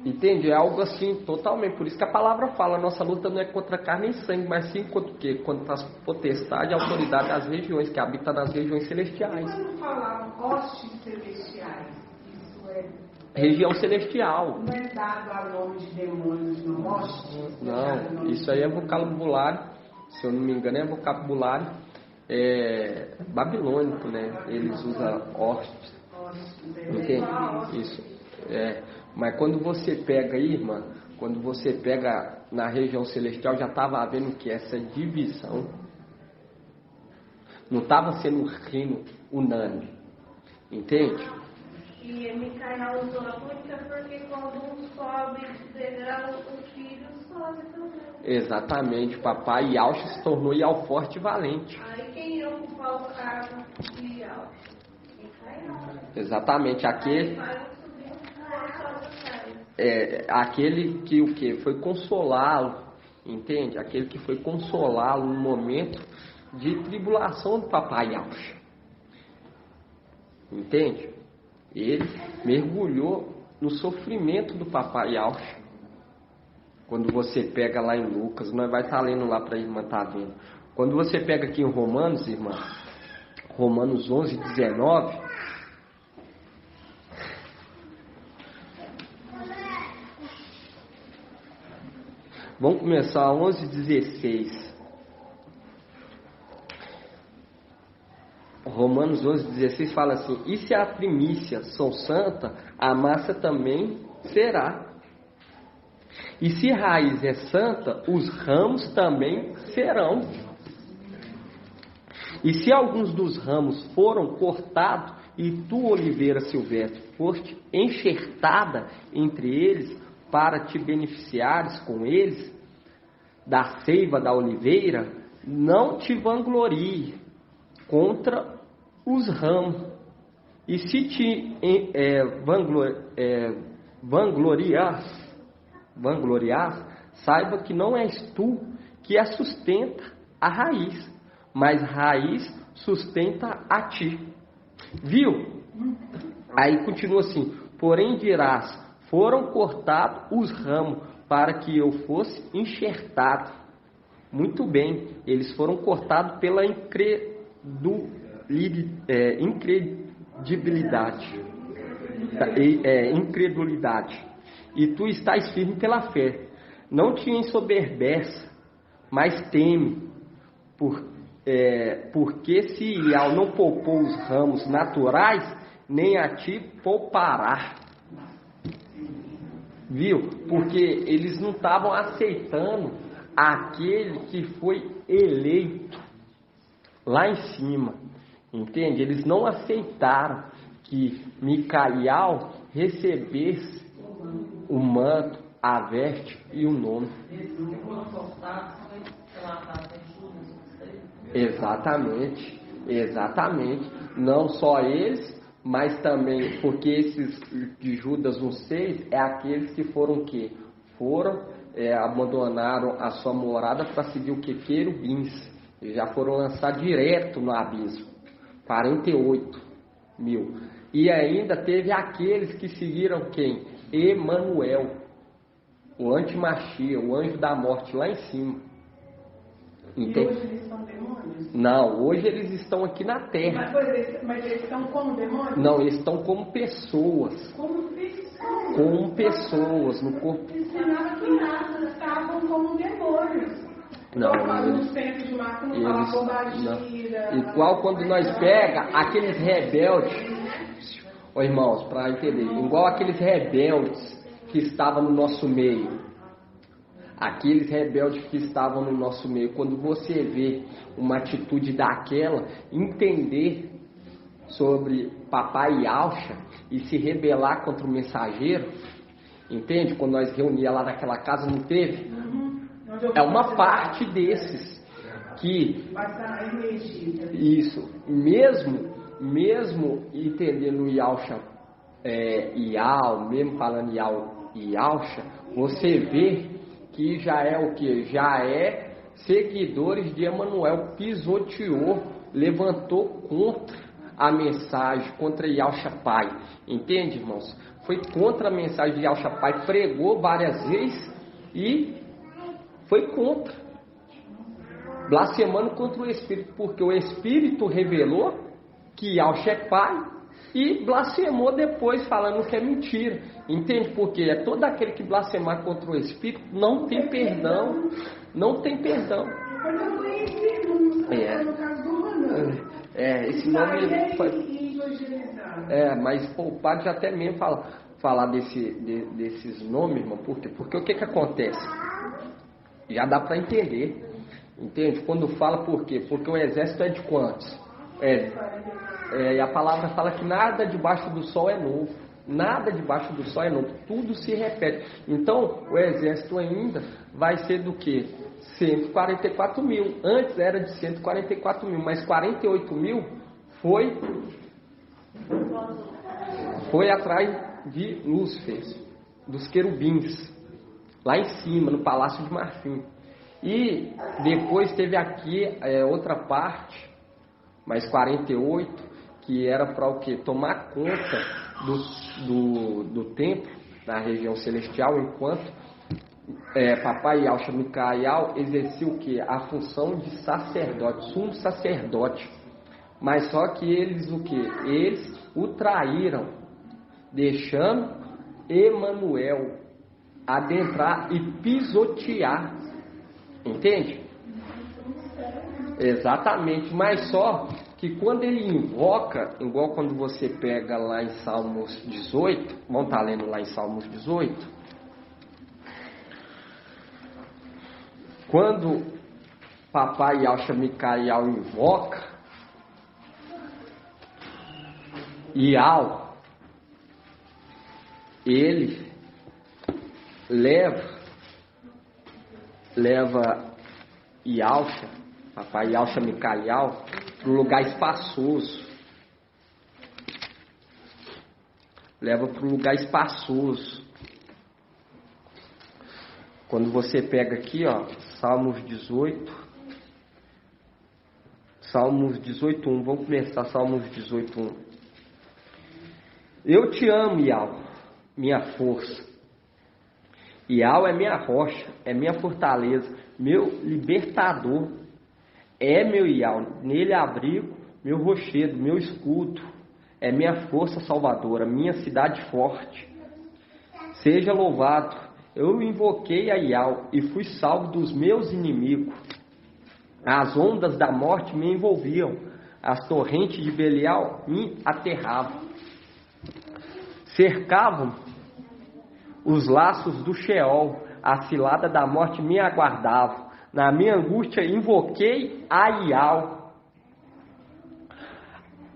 Entende? É algo assim, totalmente. Por isso que a palavra fala, a nossa luta não é contra carne e sangue, mas sim contra o quê? Contra as potestades e autoridades das regiões, que habitam nas regiões celestiais. Quando falar hostes celestiais, isso é... Região celestial. Não é dado a nome de demônios no hoste? Não, isso aí é vocabulário, se eu não me engano, é vocabulário babilônico, né? Eles usam hostes. Entende? Isso. Mas quando você pega aí, irmã, quando você pega na região celestial, já estava havendo que essa divisão não estava sendo um reino unânime. Entende? E Micael usou a única porque quando um sobe degrau, o filho sobe. fase também. Exatamente, papai Yalcha se tornou Yal forte e valente. Aí quem ia ocupar o cargo de Yalcha? Exatamente, aquele que o que? Foi consolá-lo, entende? Aquele que foi consolá-lo no momento de tribulação do papai Yalcha. Entende? Ele mergulhou no sofrimento do papai Yalcha. Quando você pega lá em Lucas, nós vai estar lendo lá para a irmã estar vendo. Quando você pega aqui em Romanos, irmã, Romanos 11, 19, vamos começar 11, 16. Romanos 11, 16 fala assim: e se a primícia são santa, a massa também será. E se a raiz é santa, os ramos também serão. E se alguns dos ramos foram cortados, e tu, oliveira silvestre, foste enxertada entre eles, para te beneficiares com eles, da seiva da oliveira, não te vanglorie contra os ramos. E se te vangloriar, saiba que não és tu que a sustenta a raiz, mas a raiz sustenta a ti. Viu? Aí continua assim: porém dirás, foram cortados os ramos para que eu fosse enxertado. Muito bem, eles foram cortados pela incredulidade. E tu estás firme pela fé. Não te ensoberbeça, mas teme, porque se Ial não poupou os ramos naturais, nem a ti poupará. Viu? Porque eles não estavam aceitando aquele que foi eleito lá em cima. Entende? Eles não aceitaram que Micael recebesse o manto, a veste e o nome. Exatamente, exatamente. Não só eles, mas também, porque esses de Judas 1,6 é aqueles que foram o quê? Abandonaram a sua morada para seguir o que? Querubins. E já foram lançados direto no abismo. 48 mil. E ainda teve aqueles que seguiram quem? Emanuel, o antimachia, o anjo da morte lá em cima. Entende? E hoje eles são demônios? Não, hoje eles estão aqui na terra. Mas eles estão como demônios? Não, eles estão como pessoas. Como pessoas? Como pessoas no corpo. Ensinava que nada, estavam como demônios. Não, igual quando nós pega aqueles rebeldes, irmãos, para entender, igual aqueles rebeldes que estavam no nosso meio, quando você vê uma atitude daquela, entender sobre papai Yalcha e se rebelar contra o mensageiro, entende? Quando nós reunia lá naquela casa, não teve? É uma parte desses que isso, mesmo entendendo o Yalcha, mesmo falando Yalcha, você vê que já é o que? Já é seguidores de Emanuel, pisoteou, levantou contra a mensagem, contra Yalcha Pai, entende, irmãos? Foi contra a mensagem de Yalcha Pai, pregou várias vezes e foi contra, blasfemando contra o Espírito, porque o Espírito revelou que Yalcha é Pai e blasfemou depois falando que é mentira, entende? Porque é todo aquele que blasfemar contra o Espírito não tem perdão, não tem perdão. Esse nome foi, mas o padre já até mesmo falar desses nomes, irmão, por quê? Porque o que acontece? Já dá para entender, entende? Quando fala por quê? Porque o exército é de quantos? E a palavra fala que nada debaixo do sol é novo. Nada debaixo do sol é novo, tudo se repete. Então, o exército ainda vai ser do que? 144 mil. Antes era de 144 mil, mas 48 mil foi atrás de Lúcifer, dos querubins, lá em cima, no Palácio de Marfim. E depois teve aqui outra parte, mais 48, que era para o quê? Tomar conta do templo, na região celestial, enquanto Papai Yahshua Micael exercia o quê? A função de sacerdote, sumo sacerdote. Mas só que eles o quê? Eles o traíram, deixando Emanuel adentrar e pisotear. Entende? Exatamente, mas só que quando ele invoca, igual quando você pega lá em Salmos 18, vamos estar lendo lá em Salmos 18, quando Papai Yahshua Micael invoca Ial, ele leva Yahshua, Papai Yahshua Micael, para um lugar espaçoso. Leva para um lugar espaçoso. Quando você pega aqui, ó, Salmos 18, 1. Vamos começar Salmos 18, 1. Eu te amo, Ial, minha força. Ial é minha rocha, é minha fortaleza, meu libertador. É meu Ial, nele abrigo meu rochedo, meu escudo. É minha força salvadora, minha cidade forte. Seja louvado. Eu invoquei a Ial e fui salvo dos meus inimigos. As ondas da morte me envolviam, as torrentes de Belial me aterravam. Cercavam os laços do Sheol, a cilada da morte me aguardava. Na minha angústia invoquei a Ial.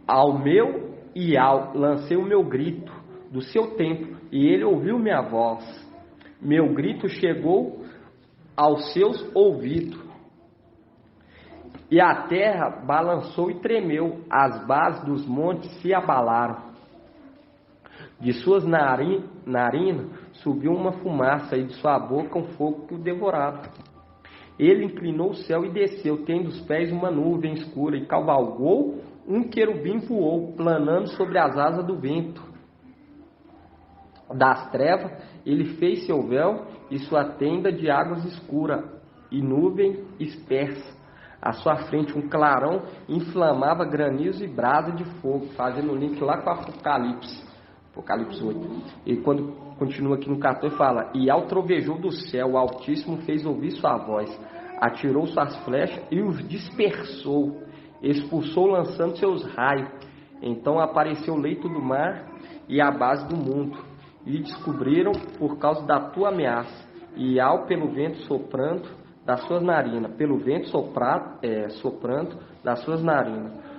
Ao meu Ial lancei o meu grito do seu templo, e ele ouviu minha voz. Meu grito chegou aos seus ouvidos. E a terra balançou e tremeu, as bases dos montes se abalaram. De suas narinas subiu uma fumaça, e de sua boca um fogo que o devorava. Ele inclinou o céu e desceu, tendo os pés uma nuvem escura, e cavalgou, um querubim voou, planando sobre as asas do vento. Das trevas ele fez seu véu e sua tenda de águas escuras, e nuvem espessa. À sua frente um clarão inflamava granizo e brasa de fogo, fazendo um link lá com Apocalipse 8. E quando continua aqui no 14 fala: e ao trovejou do céu, o Altíssimo fez ouvir sua voz, atirou suas flechas e os dispersou, expulsou lançando seus raios. Então apareceu o leito do mar e a base do mundo, e descobriram por causa da tua ameaça. E ao pelo vento soprando das suas narinas, pelo vento soprando das suas narinas.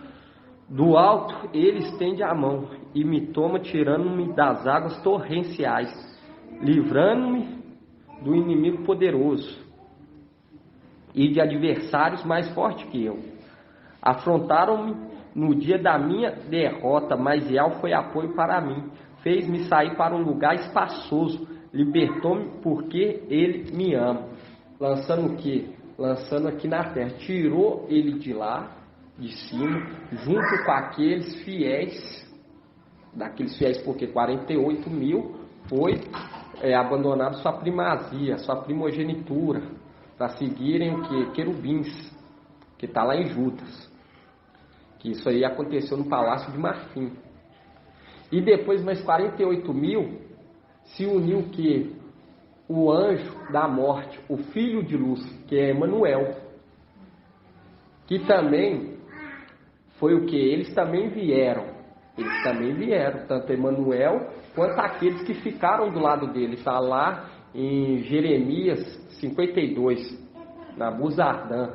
Do alto ele estende a mão e me toma, tirando-me das águas torrenciais, livrando-me do inimigo poderoso e de adversários mais fortes que eu. Afrontaram-me no dia da minha derrota, mas Ial foi apoio para mim. Fez-me sair para um lugar espaçoso, libertou-me porque ele me ama. Lançando o quê? Lançando aqui na terra. Tirou ele de lá, de cima, junto com aqueles fiéis, daqueles fiéis, porque 48 mil foi abandonado sua primazia, sua primogenitura, para seguirem o que? Querubins, que está lá em Judas. Que isso aí aconteceu no Palácio de Marfim. E depois mais 48 mil se uniu o que? O anjo da morte, o filho de luz, que é Emanuel, que também foi o que? Eles também vieram, tanto Emanuel quanto aqueles que ficaram do lado dele. Está lá em Jeremias 52, na Buzardã.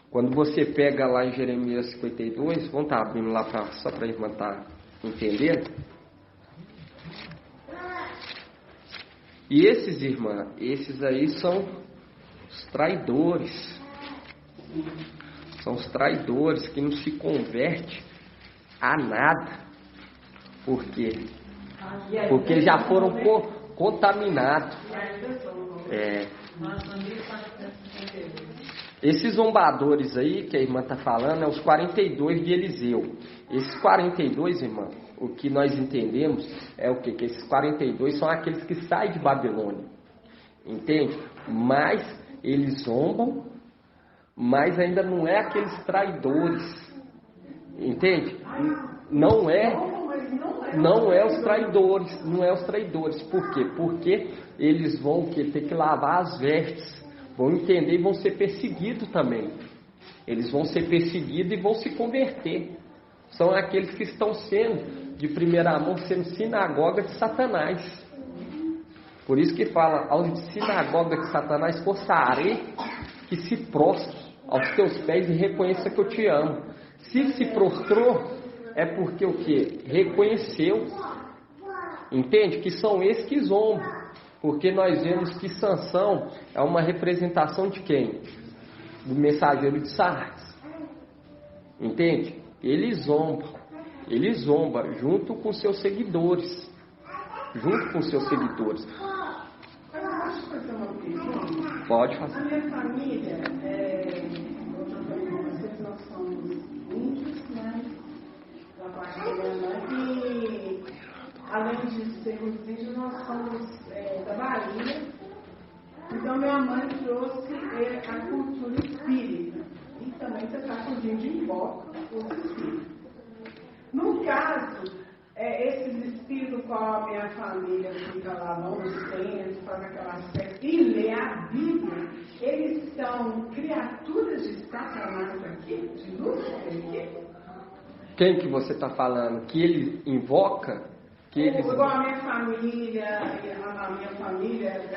Quando você pega lá em Jeremias 52, vamos estar abrindo lá só para a irmã estar entendendo. E esses, irmã, esses aí são os traidores. São os traidores que não se convertem a nada. Por quê? Porque já foram contaminados. Esses zombadores aí que a irmã está falando é os 42 de Eliseu. Esses 42, irmã, o que nós entendemos é o quê? Que esses 42 são aqueles que saem de Babilônia. Entende? Mas eles zombam, mas ainda não é aqueles traidores. Entende? Não é os traidores. Não é os traidores. Por quê? Porque eles vão ter que lavar as vestes. Vão entender e vão ser perseguidos também. Eles vão ser perseguidos e vão se converter. São aqueles que estão sendo, de primeira mão, sendo sinagoga de Satanás. Por isso que fala, aos sinagoga de Satanás, forçarei que se prostre aos teus pés e reconheça que eu te amo. Se prostrou, é porque o quê? Reconheceu. Entende? Que são esses que zombam. Porque nós vemos que Sansão é uma representação de quem? Do mensageiro de Sardes. Entende? Ele zomba junto com seus seguidores. Junto com seus seguidores. Posso fazer uma pergunta? Pode fazer. Na minha família, nós somos índios, né? Da parte da minha mãe. E além de sermos índios, nós somos da Bahia. Então minha mãe trouxe a cultura espírita. E também você está fugindo de invoca os espíritos. No caso, esses espíritos com a minha família fica lá, vão nos templos, faz aquela festa e lê a Bíblia, eles são criaturas de Satanás aqui, de Lúcifer aqui? Quem que você está falando? Que ele invoca? Igual a minha família,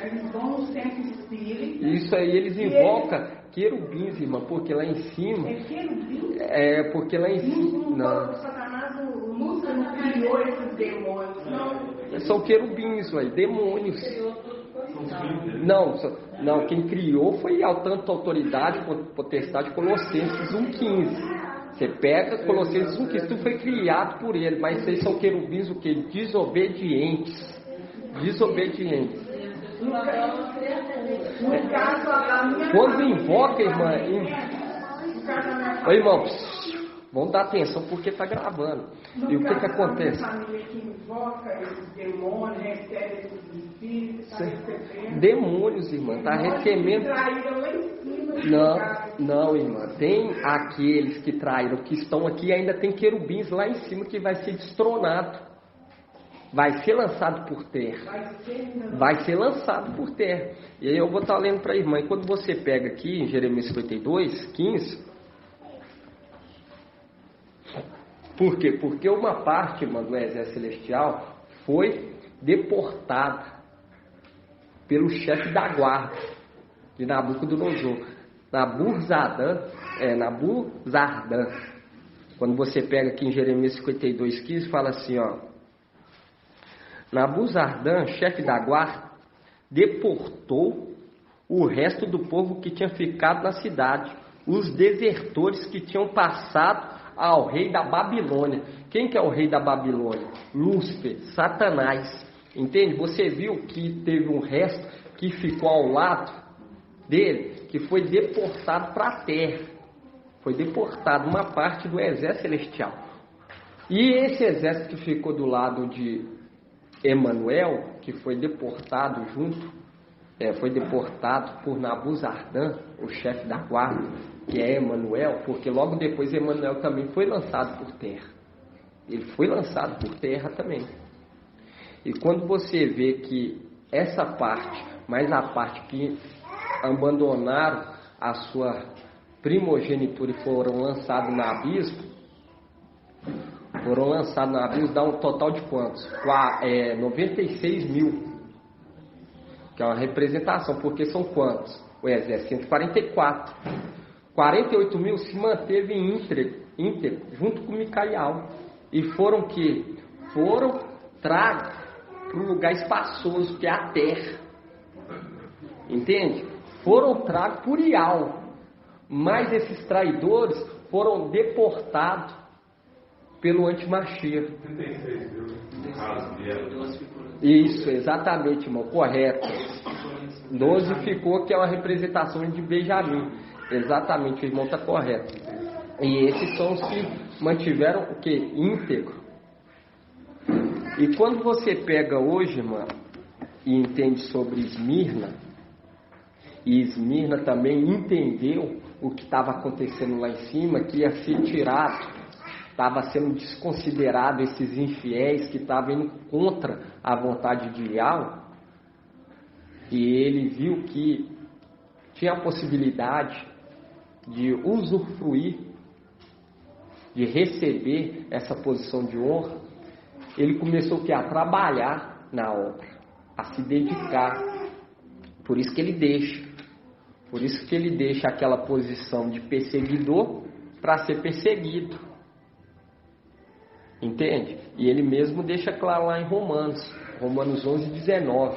eles vão no centro espírita. Isso aí, eles invocam querubins, irmã, porque lá em cima... É querubins? Porque lá em cima... Não. Satanás, o Lúcifer não criou esses demônios, não? São querubins, ué, demônios. Não, quem criou foi ao tanto autoridade, potestade, Colossenses 1,15. Você pega Colossenses 1,15, tudo foi criado por ele, mas vocês são querubins o quê? Desobedientes. No caso, a minha quando invoca, irmã... Ô, irmão, vamos dar atenção porque está gravando. E o que acontece? A família que invoca esses demônios, recebe esses espíritos, está recebendo... Demônios, irmã, está recebendo... Traíram lá em cima. Não, irmã. Tem aqueles que traíram, que estão aqui e ainda tem querubins lá em cima que vai ser destronado. Vai ser lançado por terra. Vai ser lançado por terra. E aí eu vou estar lendo para a irmã. E quando você pega aqui em Jeremias 52, 15... Por quê? Porque uma parte, irmã, do exército celestial foi deportada pelo chefe da guarda de Nabucodonosor. Nabuzardan. Quando você pega aqui em Jeremias 52, 15, fala assim, ó. Nabuzardan, chefe da guarda, deportou o resto do povo que tinha ficado na cidade, os desertores que tinham passado ao rei da Babilônia. Quem que é o rei da Babilônia? Lúcifer, Satanás. Entende? Você viu que teve um resto que ficou ao lado dele, que foi deportado para a terra. Foi deportado uma parte do exército celestial. E esse exército que ficou do lado de Emanuel, que foi deportado foi deportado por Nabuzardan, o chefe da guarda, que é Emanuel, porque logo depois Emanuel também foi lançado por terra. Ele foi lançado por terra também. E quando você vê que essa parte, mais a parte que abandonaram a sua primogenitura e foram lançados no abismo, dá um total de quantos? 96 mil. Que é uma representação, porque são quantos? O exército 144. 48 mil se manteve íntegro junto com Micael. E foram tragos para um lugar espaçoso, que é a terra. Entende? Foram tragos por Ial. Mas esses traidores foram deportados pelo Antimashiach. 36, viu? No caso dela. Isso, exatamente, irmão, correto. 12 ficou, que é uma representação de Benjamim. Exatamente, o irmão está correto. E esses são os que mantiveram o que? Íntegro. E quando você pega hoje, irmão, e entende sobre Esmirna, e Esmirna também entendeu o que estava acontecendo lá em cima, que ia ser tirado, estava sendo desconsiderado esses infiéis que estavam indo contra a vontade de Ial, e ele viu que tinha a possibilidade de usufruir, de receber essa posição de honra. Ele começou a trabalhar na obra, a se dedicar. Por isso que ele deixa aquela posição de perseguidor para ser perseguido. Entende? E ele mesmo deixa claro lá em Romanos 11:19.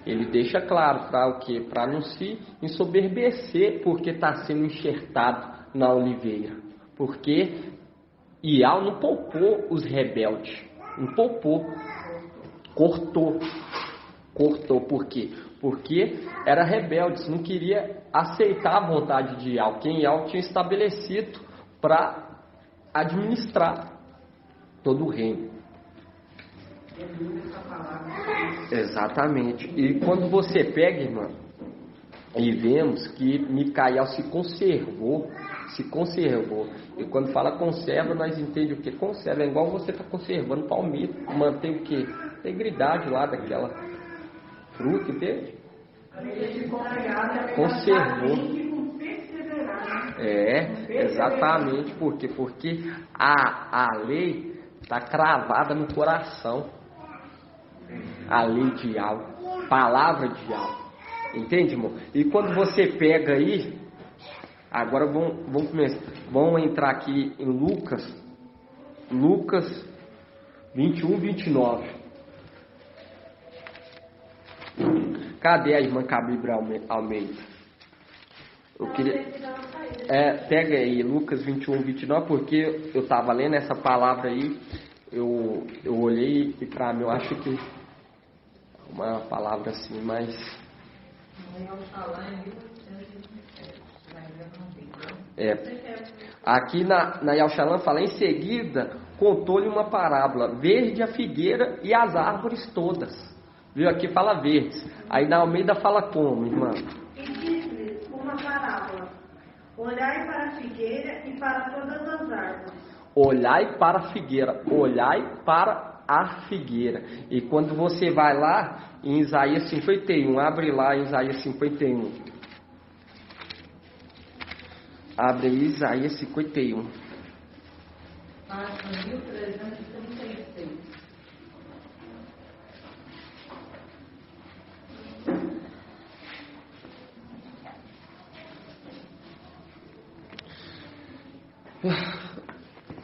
Ele deixa claro para o quê? Para não se ensoberbecer porque está sendo enxertado na oliveira. Porque Ial não poupou os rebeldes. Não poupou. Cortou. Por quê? Porque era rebeldes, não queria aceitar a vontade de Ial, que Ial tinha estabelecido para administrar todo o reino. Exatamente. E quando você pega, irmão, e vemos que Micael se conservou. E quando fala conserva, nós entendemos o que? Conserva é igual você está conservando palmito, mantém o que? Integridade lá daquela fruta, entende? Conservou. Exatamente. Por quê? Porque a lei está cravada no coração. A lei de Ial, palavra de Ial. Entende, irmão? E quando você pega aí, agora vamos começar. Vamos entrar aqui em Lucas 21:29. Cadê a irmã Cabibra Almeida? Eu queria... pega aí Lucas 21:29, porque eu estava lendo essa palavra aí, eu olhei e para mim eu acho que uma palavra assim, mas aqui na Yalshalan fala, em seguida contou-lhe uma parábola, verde a figueira e as árvores todas. Viu? Aqui fala verdes. Aí na Almeida fala como, irmã? E disse-lhes uma parábola: olhai para a figueira e para todas as árvores. Olhai para a figueira, olhai para a figueira. E quando você vai lá em Isaías 51, abre lá em Isaías 51. Abre aí Isaías 51. Página 1336.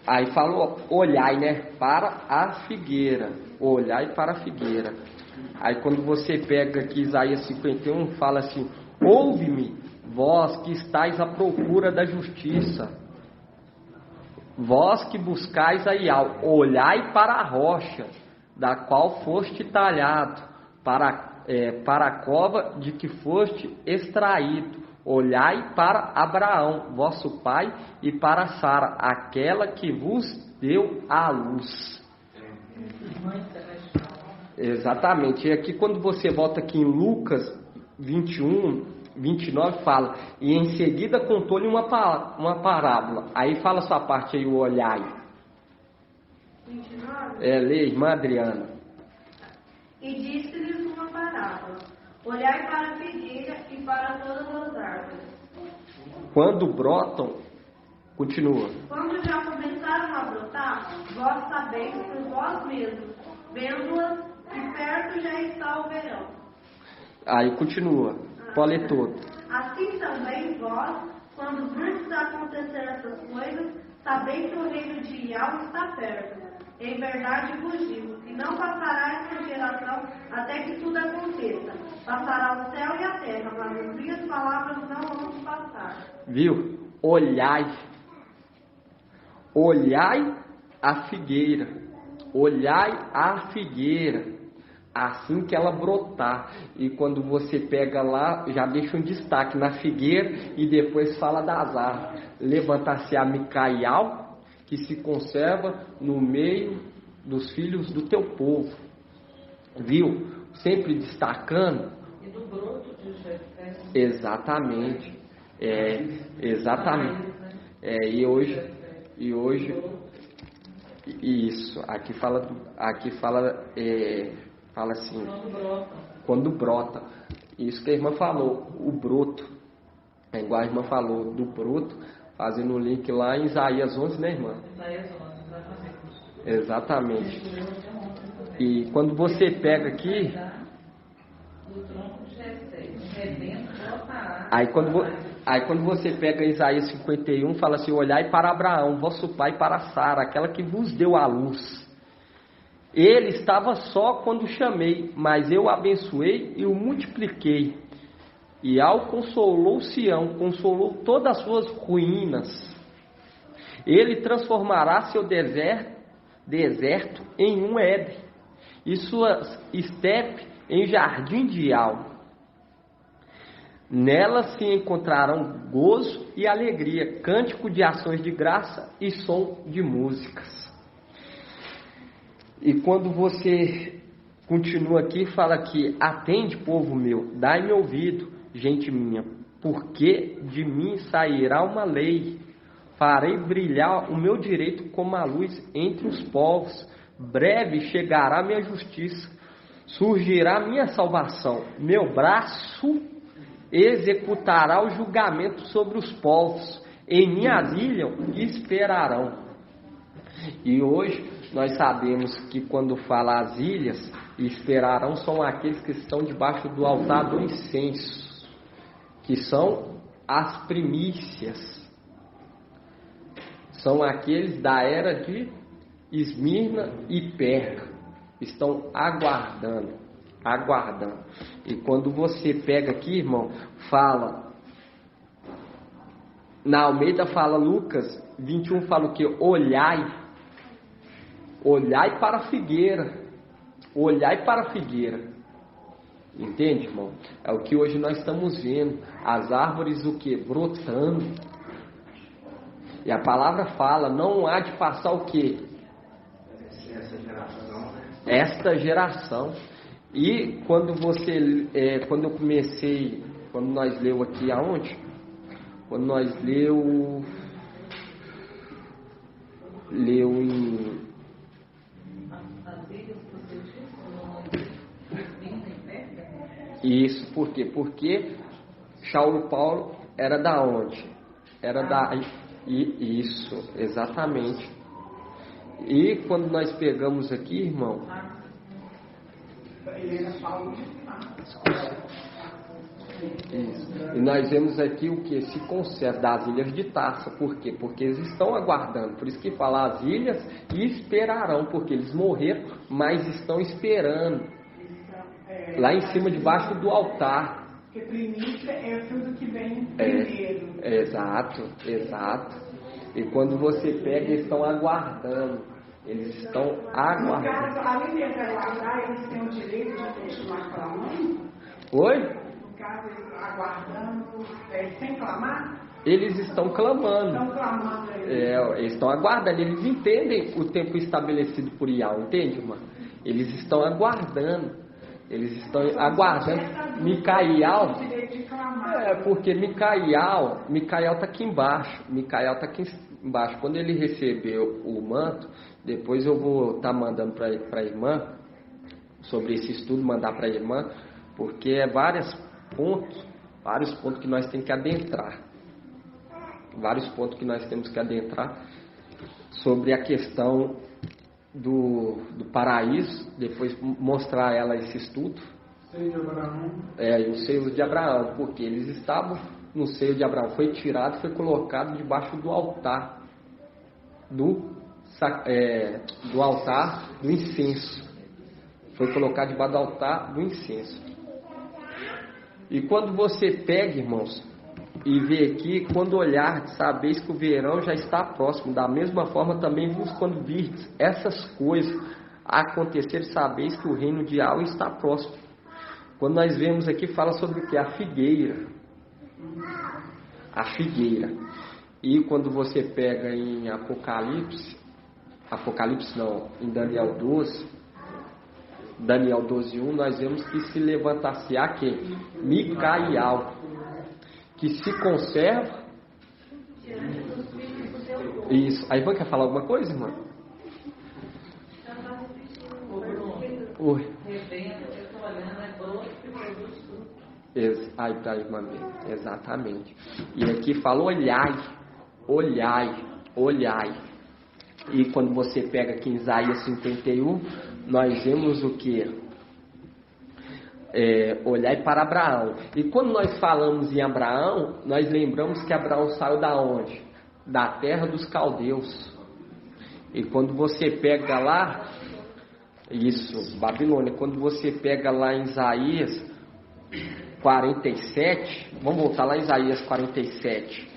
Aí falou, olhai, né? Para a figueira. Olhai para a figueira. Aí quando você pega aqui Isaías 51, fala assim: ouve-me, vós que estáis à procura da justiça, vós que buscais a Ial, olhai para a rocha, da qual foste talhado, para a cova de que foste extraído. Olhai para Abraão, vosso pai, e para Sara, aquela que vos deu a luz. Exatamente. E aqui quando você volta aqui em Lucas 21:29 fala, e em seguida contou-lhe uma parábola. Aí fala a sua parte aí, o olhai. 29? Lê, irmã Adriana. E disse-lhes uma parábola: olhai para a figueira e para todas as árvores. Quando brotam, continua. Quando já começaram a brotar, vós sabeis por vós mesmos, vendo-as, que perto já está o verão. Aí continua. Pode ler todo. Assim também vós, quando virdes acontecer essas coisas, sabeis que o reino de Ial está perto. Em verdade vos digo, que não passará essa geração até que tudo aconteça. Passará o céu e a terra, mas as minhas palavras não vão passar. Viu? Olhai. Olhai a figueira. Olhai a figueira. Assim que ela brotar. E quando você pega lá, já deixa um destaque na figueira e depois fala das árvores. Levanta-se a Micaial, que se conserva no meio dos filhos do teu povo. Viu? Sempre destacando. E do broto de Jefé. Exatamente. Exatamente. E hoje isso. Aqui fala assim. Quando brota. Isso que a irmã falou, o broto. É igual a irmã falou do broto, fazendo o link lá em Isaías 11, né, irmã? Isaías 11, exatamente. E quando você pega aqui, Do tronco de Jessé, o rebento brotará. aí quando você pega Isaías 51, fala assim: olhai para Abraão, vosso pai, para Sara, aquela que vos deu a luz. Ele estava só quando chamei, mas eu o abençoei e o multipliquei. E ao consolou Sião, consolou todas as suas ruínas. Ele transformará seu deserto em um Éden, e suas estepes em jardim de alma. Nelas se encontrarão gozo e alegria, cântico de ações de graça e som de músicas. E quando você continua aqui, fala aqui: atende, povo meu, dai-me ouvido, gente minha, porque de mim sairá uma lei. Farei brilhar o meu direito como a luz entre os povos. Breve chegará minha justiça, surgirá minha salvação. Meu braço executará o julgamento sobre os povos. Em mim asilham e esperarão. E hoje nós sabemos que quando fala as ilhas e esperarão, são aqueles que estão debaixo do altar do incenso, que são as primícias, são aqueles da era de Esmirna e Pérgamo, estão aguardando. E quando você pega aqui, irmão, fala, na Almeida fala, Lucas 21 fala o que? Olhai para a figueira. Olhai para a figueira. Entende, irmão? É o que hoje nós estamos vendo. As árvores o que? Brotando. E a palavra fala, não há de passar o que? Esta geração. E quando quando eu comecei, quando nós leu aqui aonde? Quando nós leu em isso, por quê? Porque Saulo Paulo era da onde? Era da... Isso, exatamente. E quando nós pegamos aqui, irmão... Isso. E nós vemos aqui o que? Se conserva das ilhas de Tarsa. Por quê? Porque eles estão aguardando. Por isso que fala as ilhas e esperarão. Porque eles morreram, mas estão esperando. Lá em cima, debaixo do altar. Porque primícia é tudo que vem primeiro. Exato. E quando você pega, eles estão aguardando. Eles estão aguardando. No caso, além de aguardar, eles têm o direito de continuar clamando? Oi? No caso, eles aguardando, sem clamar? Eles estão clamando. Estão clamando aí. Eles estão aguardando. Eles entendem o tempo estabelecido por Iau, entende, irmã? Eles estão aguardando. Eles estão aguardando. Micaial. Porque Micaial está aqui embaixo. Quando ele recebeu o manto, depois eu vou estar mandando para a irmã sobre esse estudo, mandar para a irmã, porque é vários pontos que nós temos que adentrar. Vários pontos que nós temos que adentrar sobre a questão do paraíso, depois mostrar a ela esse estudo. Seio de Abraão. E o seio de Abraão, porque eles estavam no seio de Abraão, foi tirado, foi colocado debaixo do altar do do altar do incenso. Foi colocado debaixo do altar do incenso. E quando você pega, irmãos, e vê aqui, quando olhar, sabeis que o verão já está próximo. Da mesma forma também vos, quando virdes essas coisas acontecer, sabeis que o reino de Yahweh está próximo. Quando nós vemos aqui, fala sobre o que? A figueira. A figueira. E quando você pega em em Daniel 12, Daniel 12:1, nós vemos que se levantar-se-á quem? Micaial, que se conserva. Isso. Aí você quer falar alguma coisa, irmã? Oi. Aí, irmã, exatamente. E aqui fala olhai, olhai, olhai. E quando você pega aqui em Isaías 51, nós vemos o que? Olhai para Abraão. E quando nós falamos em Abraão, nós lembramos que Abraão saiu da onde? Da terra dos caldeus. E quando você pega lá, isso, Babilônia, quando você pega lá em Isaías 47, vamos voltar lá em Isaías 47.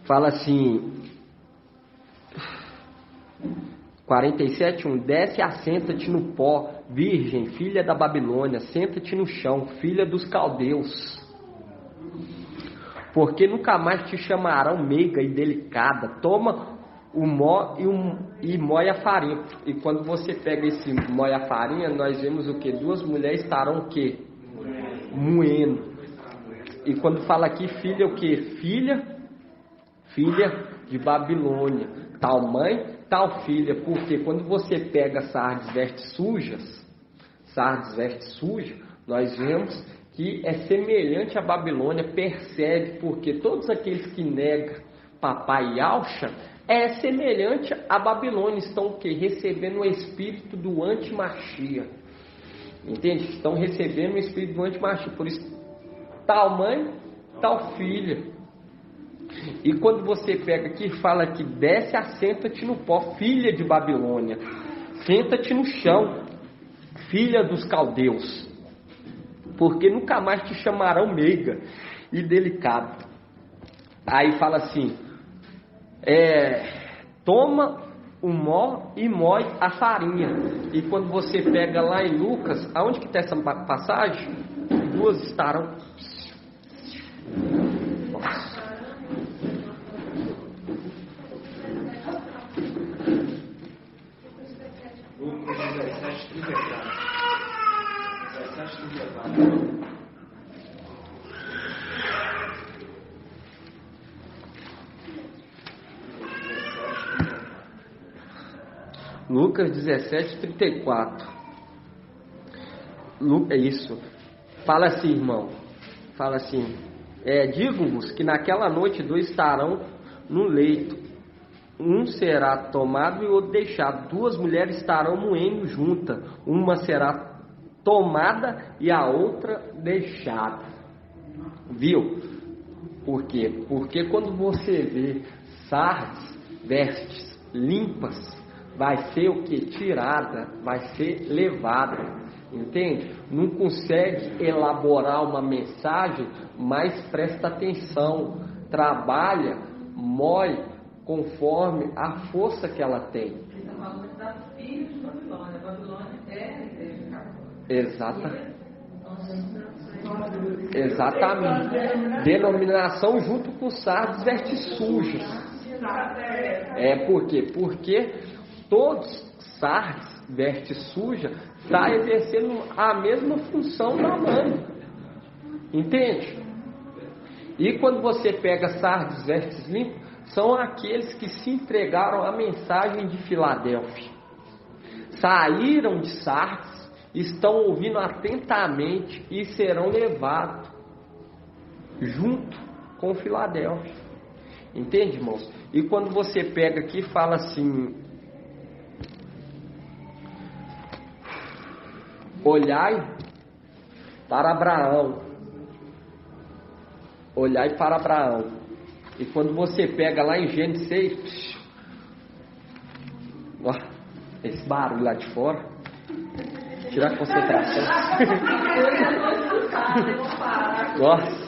Fala assim, 47:1, desce e assenta-te no pó, virgem, filha da Babilônia, senta-te no chão, filha dos caldeus, porque nunca mais te chamarão meiga e delicada, toma o mó e moe a farinha. E quando você pega esse moe a farinha, nós vemos o que? Duas mulheres estarão o que? Moendo. E quando fala aqui filha, o que? Filha de Babilônia, tal mãe, tal filha, porque quando você pega Sardes vestes sujas, nós vemos que é semelhante a Babilônia, persegue, porque todos aqueles que negam papai Yahshua é semelhante a Babilônia, estão o quê? Recebendo o espírito do antimachia, entende? Estão recebendo o espírito do antimachia, por isso, tal mãe, tal filha. E quando você pega aqui, fala que desce, assenta-te no pó, filha de Babilônia, senta-te no chão, filha dos caldeus, porque nunca mais te chamarão meiga e delicada. Aí fala assim, toma o mó e moe a farinha. E quando você pega lá em Lucas, aonde que está essa passagem? Duas estarão... Lucas 17:34. Lucas 17:34. É isso. Fala assim, irmão. Fala assim. Digo-vos que naquela noite dois estarão no leito. Um será tomado e outro deixado. Duas mulheres estarão moendo juntas. Uma será tomada e a outra deixada. Viu? Por quê? Porque quando você vê Sardes, vestes limpas, vai ser o que? Tirada, vai ser levada. Entende? Não consegue elaborar uma mensagem, mas presta atenção. Trabalha, moe conforme a força que ela tem. Exatamente. Denominação junto com Sardes vestes sujas. Por quê? Porque todos Sardes veste suja está exercendo a mesma função da mãe. Entende? E quando você pega Sardes vestes limpas, são aqueles que se entregaram à mensagem de Filadélfia. Saíram de Sardes, estão ouvindo atentamente e serão levados junto com Filadélfia. Entende, irmãos? E quando você pega aqui, fala assim... olhai para Abraão. Olhai para Abraão. E quando você pega lá em Gênesis 6, ó, esse barulho lá de fora, tira a concentração. Nossa.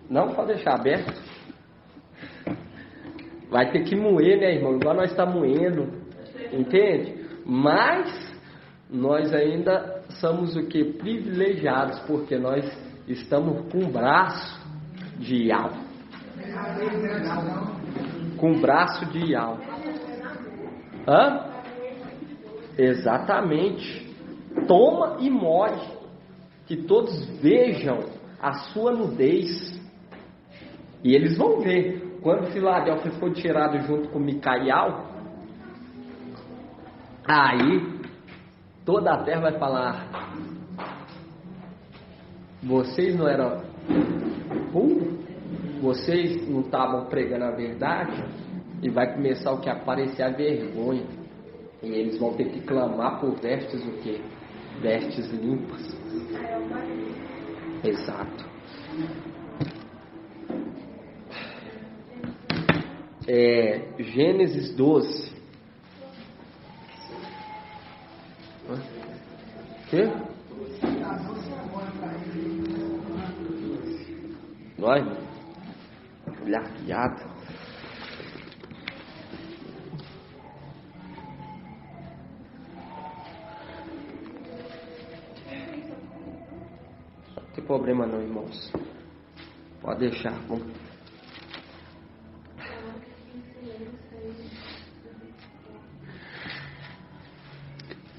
Não pode deixar aberto. Vai ter que moer, né, irmão? Igual nós estamos moendo. Entende? Mas nós ainda somos o que? Privilegiados, porque nós estamos com um braço de Yahweh. Com um braço de Yahweh. Hã? Exatamente. Toma e more, que todos vejam a sua nudez. E eles vão ver. Quando Filadélfia foi tirado junto com Micael, aí toda a terra vai falar: vocês não eram puros? Vocês não estavam pregando a verdade? E vai começar o que? Aparecer a vergonha. E eles vão ter que clamar por vestes o quê? Vestes limpas. Exato. Gênesis 12. Quê? Nós, olhar piada. Não tem problema não, irmãos. Pode deixar, vamos.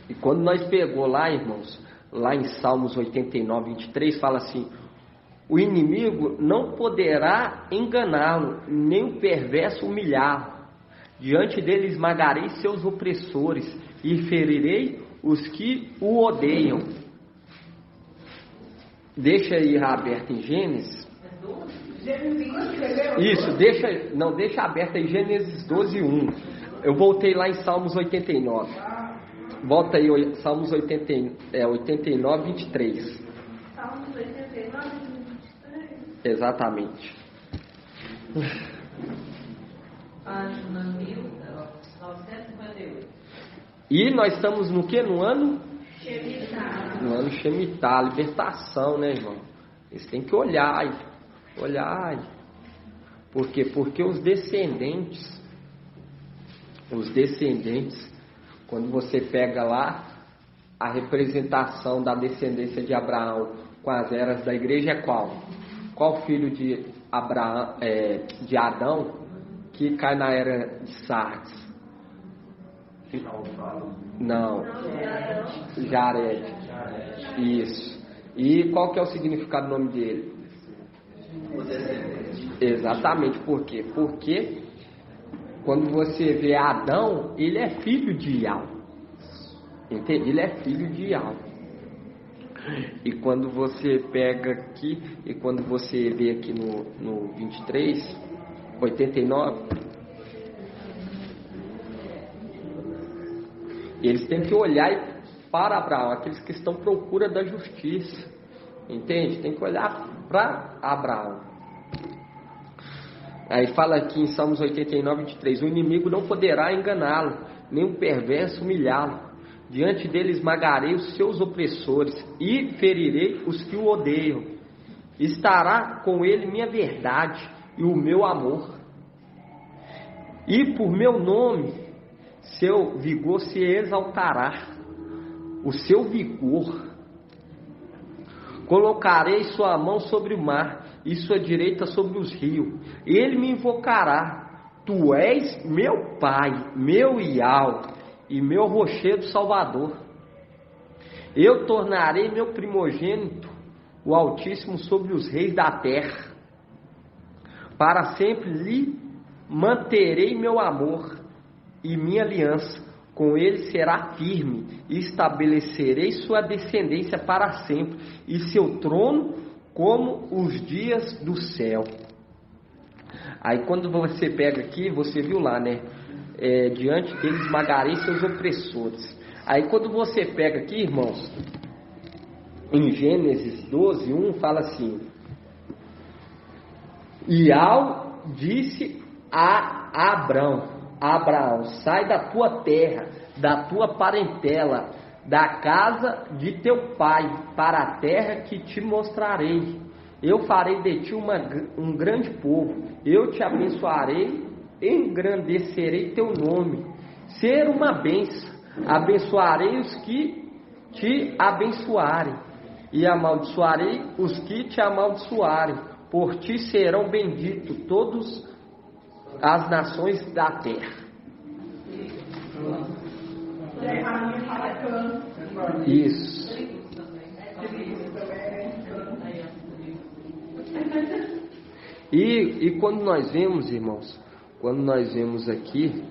E quando nós pegou lá, irmãos, lá em Salmos 89, 23, fala assim: o inimigo não poderá enganá-lo, nem o perverso humilhá-lo. Diante dele esmagarei seus opressores e ferirei os que o odeiam. Deixa aí aberto em Gênesis. Isso, deixa aberto em Gênesis 12, 1. Eu voltei lá em Salmos 89. Volta aí, Salmos 89, 23. Salmos 89, 23. Exatamente. Página 1958. E nós estamos no que? No ano? Shemitah. No ano Shemitah, libertação, né, irmão? Eles têm que olhar. Por quê? Porque os descendentes, quando você pega lá a representação da descendência de Abraão com as eras da igreja, é qual? Qual filho de Abraão, de Adão, que cai na era de Sardes? Não. Jared. Isso. E qual que é o significado do nome dele? Exatamente. Por quê? Porque quando você vê Adão, ele é filho de Yahweh. Entende? Ele é filho de Yahweh. E quando você pega aqui, e quando você vê aqui no 23, 89, eles têm que olhar para Abraão, aqueles que estão à procura da justiça. Entende? Tem que olhar para Abraão. Aí fala aqui em Salmos 89, 23: o inimigo não poderá enganá-lo, nem o perverso humilhá-lo. Diante dele esmagarei os seus opressores e ferirei os que o odeiam. Estará com ele minha verdade e o meu amor. E por meu nome seu vigor se exaltará. O seu vigor. Colocarei sua mão sobre o mar e sua direita sobre os rios. Ele me invocará: tu és meu Pai, meu Yahweh e meu rochedo salvador. Eu tornarei meu primogênito, o Altíssimo, sobre os reis da terra. Para sempre lhe manterei meu amor e minha aliança, com ele será firme, e estabelecerei sua descendência para sempre, e seu trono como os dias do céu. Aí quando você pega aqui, você viu lá, né? Diante dele esmagarei seus opressores. Aí quando você pega aqui, irmãos, em Gênesis 12, 1, fala assim: Iau disse a Abraão, sai da tua terra, da tua parentela, da casa de teu pai, para a terra que te mostrarei. Eu farei de ti um grande povo, eu te abençoarei, engrandecerei teu nome, ser uma bênção, abençoarei os que te abençoarem, e amaldiçoarei os que te amaldiçoarem. Por ti serão benditos todas as nações da terra. Isso. E quando nós vemos, irmãos, quando nós vemos aqui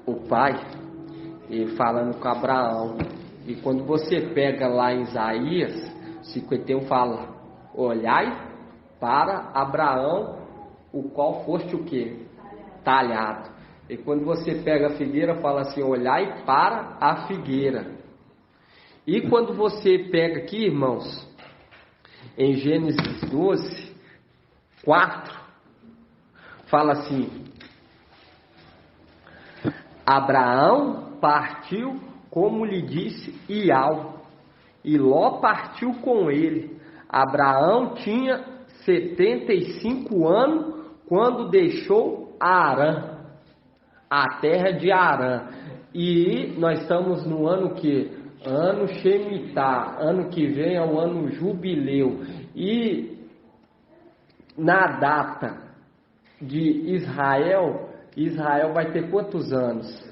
o pai falando com Abraão, e quando você pega lá em Isaías 51, fala: olhai para Abraão, o qual foste o quê? Talhado. E quando você pega a figueira, fala assim: olhai para a figueira. E quando você pega aqui, irmãos, em Gênesis 12, 4, fala assim: Abraão partiu como lhe disse Iau, e Ló partiu com ele. Abraão tinha 75 anos quando deixou Arã, a terra de Arã. E nós estamos no ano que? Ano Shemitah, ano que vem é o ano jubileu. E na data de Israel vai ter quantos anos?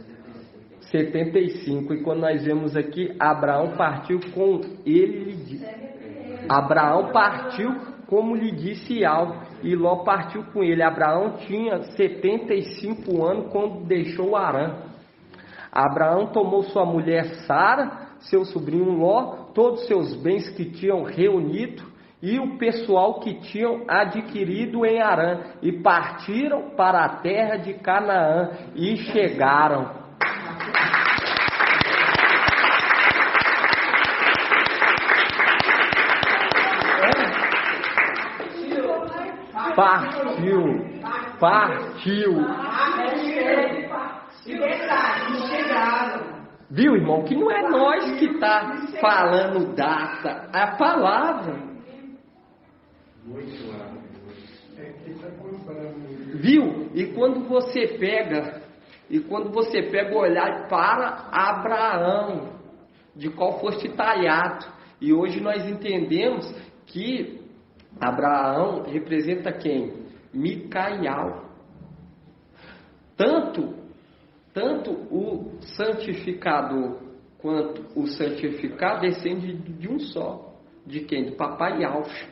75. E quando nós vemos aqui, Abraão partiu com ele. Abraão partiu como lhe disse Iau, e Ló partiu com ele. Abraão tinha 75 anos quando deixou Arã. Abraão tomou sua mulher Sara, seu sobrinho Ló, todos os seus bens que tinham reunido e o pessoal que tinham adquirido em Arã, e partiram para a terra de Canaã e chegaram. Partiu. Viu, irmão, que não é nós que está falando data, é a palavra. Viu? E quando você pega olhar para Abraão, de qual foste talhado, e hoje nós entendemos que Abraão representa quem? Micael. Tanto o santificador quanto o santificado descende de um só. De quem? Do papai Yalcha.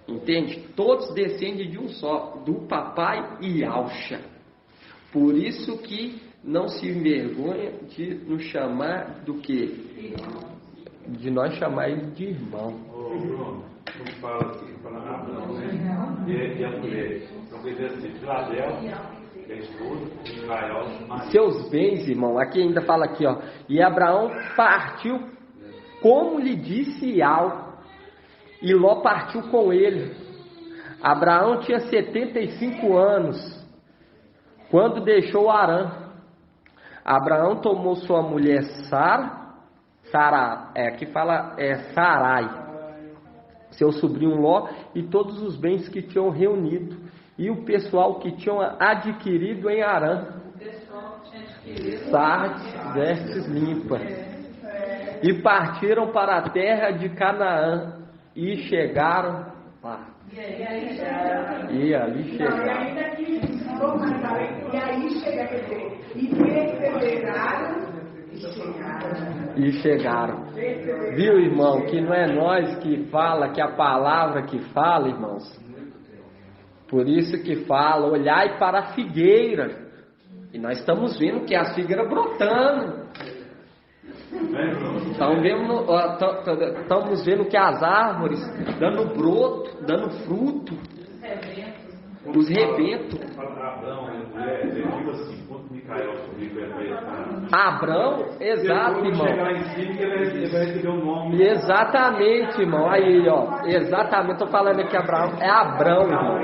Entende? Todos descendem de um só, do papai Yalcha. Por isso que não se envergonha de nos chamar do quê? De nós chamar ele de irmão. Bruno, não fala assim, fala Abraão, né? E a mulher. Então quer dizer assim, Filadélfia, que é esposo, Israel, marido. Seus bens, irmão, aqui ainda fala aqui, ó. E Abraão partiu como lhe disse Iau, e Ló partiu com ele. Abraão tinha 75 anos quando deixou Arã. Abraão tomou sua mulher aqui fala Sarai, seu sobrinho Ló, e todos os bens que tinham reunido, e o pessoal que tinham adquirido em Arã. Sardes, vestes limpas. E partiram para a terra de Canaã, e chegaram lá. E ali chegaram. E aí chega, quer dizer, e perseveraram e chegaram. Viu, irmão, que não é nós que fala, que a palavra que fala, irmãos. Por isso que fala, olhai para a figueira. E nós estamos vendo que as figueiras brotando. Estamos vendo que as árvores dando broto, dando fruto. Os rebentos. Abrão, exato, irmão. Exatamente, irmão. Aí, ó. Exatamente, estou falando aqui Abraão. É Abrão, irmão.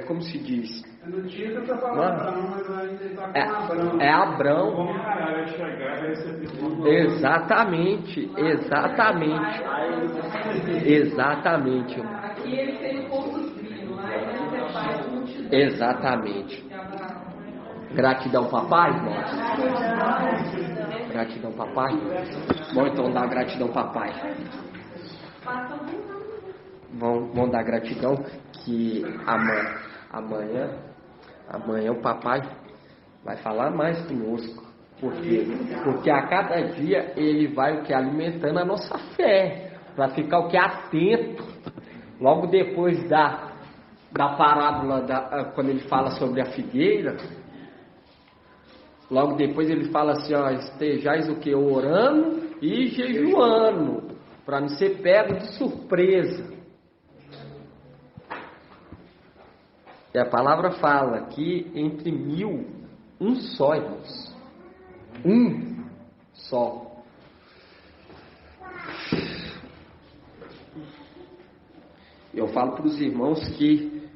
Como se diz? No título está falando Abraão, mas ainda está com Abrão. É Abrão. Exatamente. Aqui ele tem um pouco de vinho, lá ele é pai do multidão. Exatamente. Gratidão, papai, irmãos. Gratidão, papai. Bom, então dá gratidão, papai. Vão dar gratidão que amanhã o papai vai falar mais conosco. Por quê? Porque a cada dia ele vai alimentando a nossa fé, para ficar atento. Logo depois da parábola, quando ele fala sobre a figueira, logo depois ele fala assim, ó, estejais o que? Orando e jejuando, para não ser pego de surpresa. E a palavra fala que entre 1000, um só, irmãos. Um só. Eu falo para os irmãos que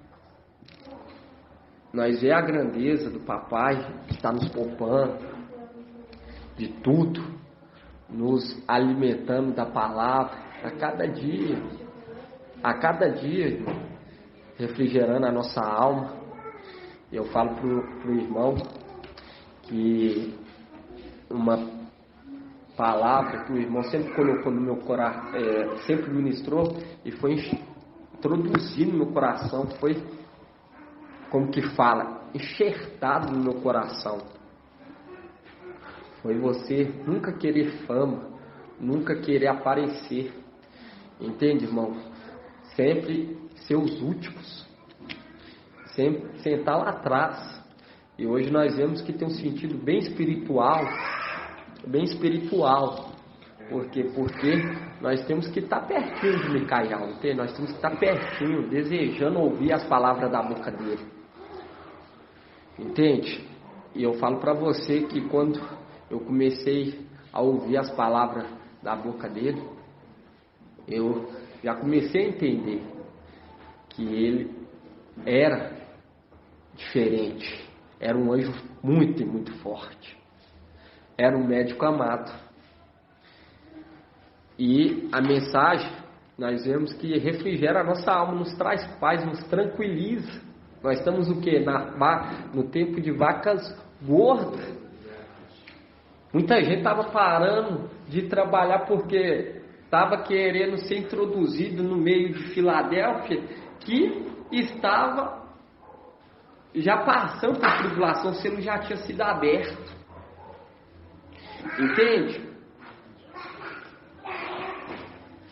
nós vemos a grandeza do papai que está nos poupando de tudo, nos alimentando da palavra a cada dia, irmão, refrigerando a nossa alma. Eu falo pro irmão que uma palavra que o irmão sempre colocou no meu coração, sempre ministrou e foi introduzido no meu coração, foi, como que fala, enxertado no meu coração. Foi você nunca querer fama, nunca querer aparecer. Entende, irmão? Sempre ser os últimos, sempre sentar lá atrás. E hoje nós vemos que tem um sentido bem espiritual. Porque nós temos que estar pertinho de Micael, entende? Nós temos que estar pertinho, desejando ouvir as palavras da boca dele. Entende? E eu falo para você que quando eu comecei a ouvir as palavras da boca dele, eu já comecei a entender que ele era diferente, era um anjo muito e muito forte, era um médico amado. E a mensagem, nós vemos que refrigera a nossa alma, nos traz paz, nos tranquiliza. Nós estamos o quê? No tempo de vacas gordas. Muita gente estava parando de trabalhar porque estava querendo ser introduzido no meio de Filadélfia, que estava já passando por tribulação, se ele já tinha sido aberto. Entende?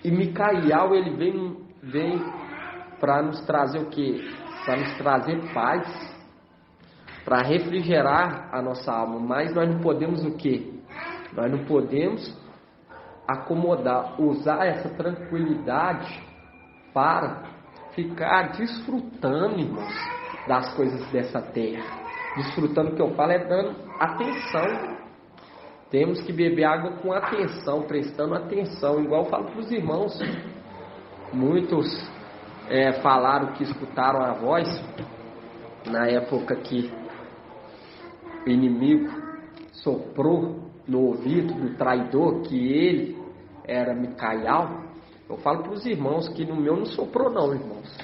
E Micael, ele vem para nos trazer o quê? Para nos trazer paz, para refrigerar a nossa alma. Mas nós não podemos o quê? Nós não podemos acomodar, usar essa tranquilidade para ficar desfrutando, irmãos, das coisas dessa terra. Desfrutando, o que eu falo é dando atenção. Temos que beber água com atenção, prestando atenção, igual eu falo para os irmãos. Muitos falaram que escutaram a voz na época que o inimigo soprou no ouvido do traidor que ele era Micael. Eu falo para os irmãos que no meu não soprou não, irmãos.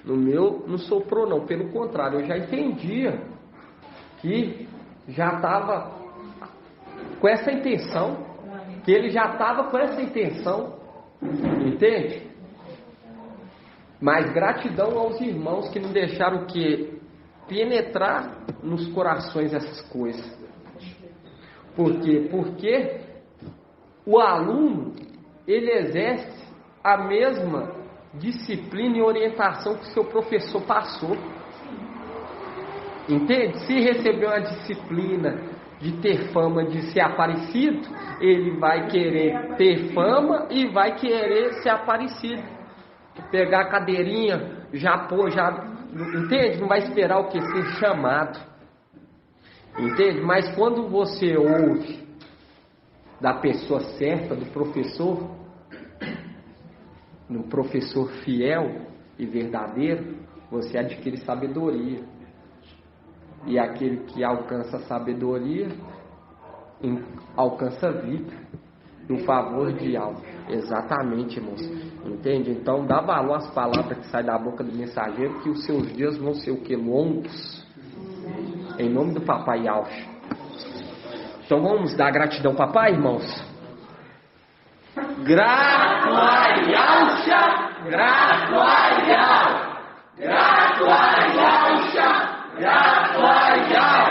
No meu não soprou não, pelo contrário, eu já entendia que já estava com essa intenção, que ele já estava com essa intenção, entende? Mas gratidão aos irmãos que não deixaram que penetrar nos corações essas coisas. Por quê? Porque o aluno, ele exerce a mesma disciplina e orientação que o seu professor passou. Entende? Se receber uma disciplina de ter fama de ser aparecido, ele vai querer ter fama e vai querer ser aparecido. Pegar a cadeirinha, já pôr, entende? Não vai esperar o que? Ser chamado. Entende? Mas quando você ouve da pessoa certa, do professor fiel e verdadeiro, você adquire sabedoria. E aquele que alcança sabedoria alcança vida no favor de algo. Exatamente, irmãos. Entende? Então dá valor às palavras que saem da boca do mensageiro, que os seus dias vão ser o que? Longos. Em nome do Papai Yaucha. Então vamos dar gratidão, papai, irmãos? Grato a Yaucha, grato a Yau, grato a Yaucha, grato a Yau,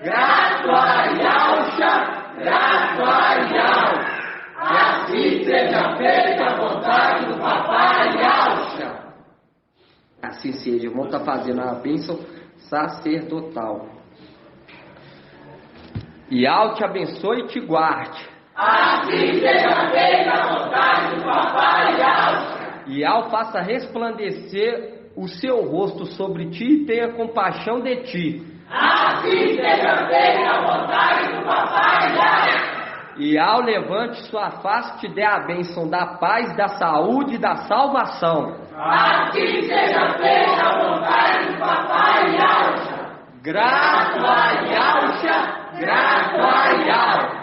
grato a Yaucha, grato a Yau. E assim seja feita a vontade do Papai Yaucha. Assim seja, irmão, está fazendo a bênção sacerdotal. Yau te abençoe e te guarde. Assim seja feita a vontade do Papai Yaucha. Yau faça resplandecer o seu rosto sobre ti e tenha compaixão de ti. Assim seja feita a vontade do Papai Yaucha. Yau levante sua face e te dê a bênção da paz, da saúde e da salvação. Assim seja feita a vontade do Papai Yaucha. Grato a Yaucha, grato a Yau.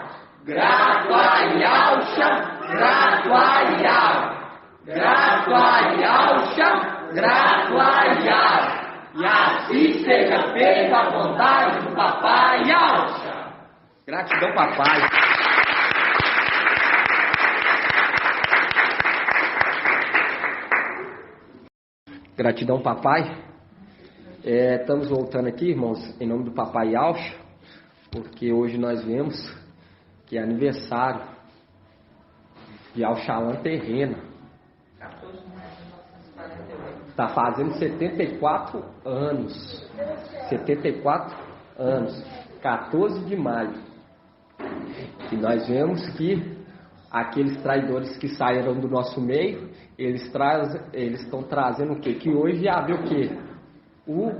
Grato a Yaucha, grato a Yau. Grato a Yaucha, grato a Yau. E assim seja feita a vontade do Papai Yaucha. Gratidão, papai. Gratidão, papai. Estamos voltando aqui, irmãos, em nome do Papai Yaucha, porque hoje nós vemos que é aniversário de Alxalã Terrena. Está fazendo 74 anos. 74 anos. 14 de maio. E nós vemos que aqueles traidores que saíram do nosso meio, eles estão trazendo o quê? Que hoje já havia o quê? Um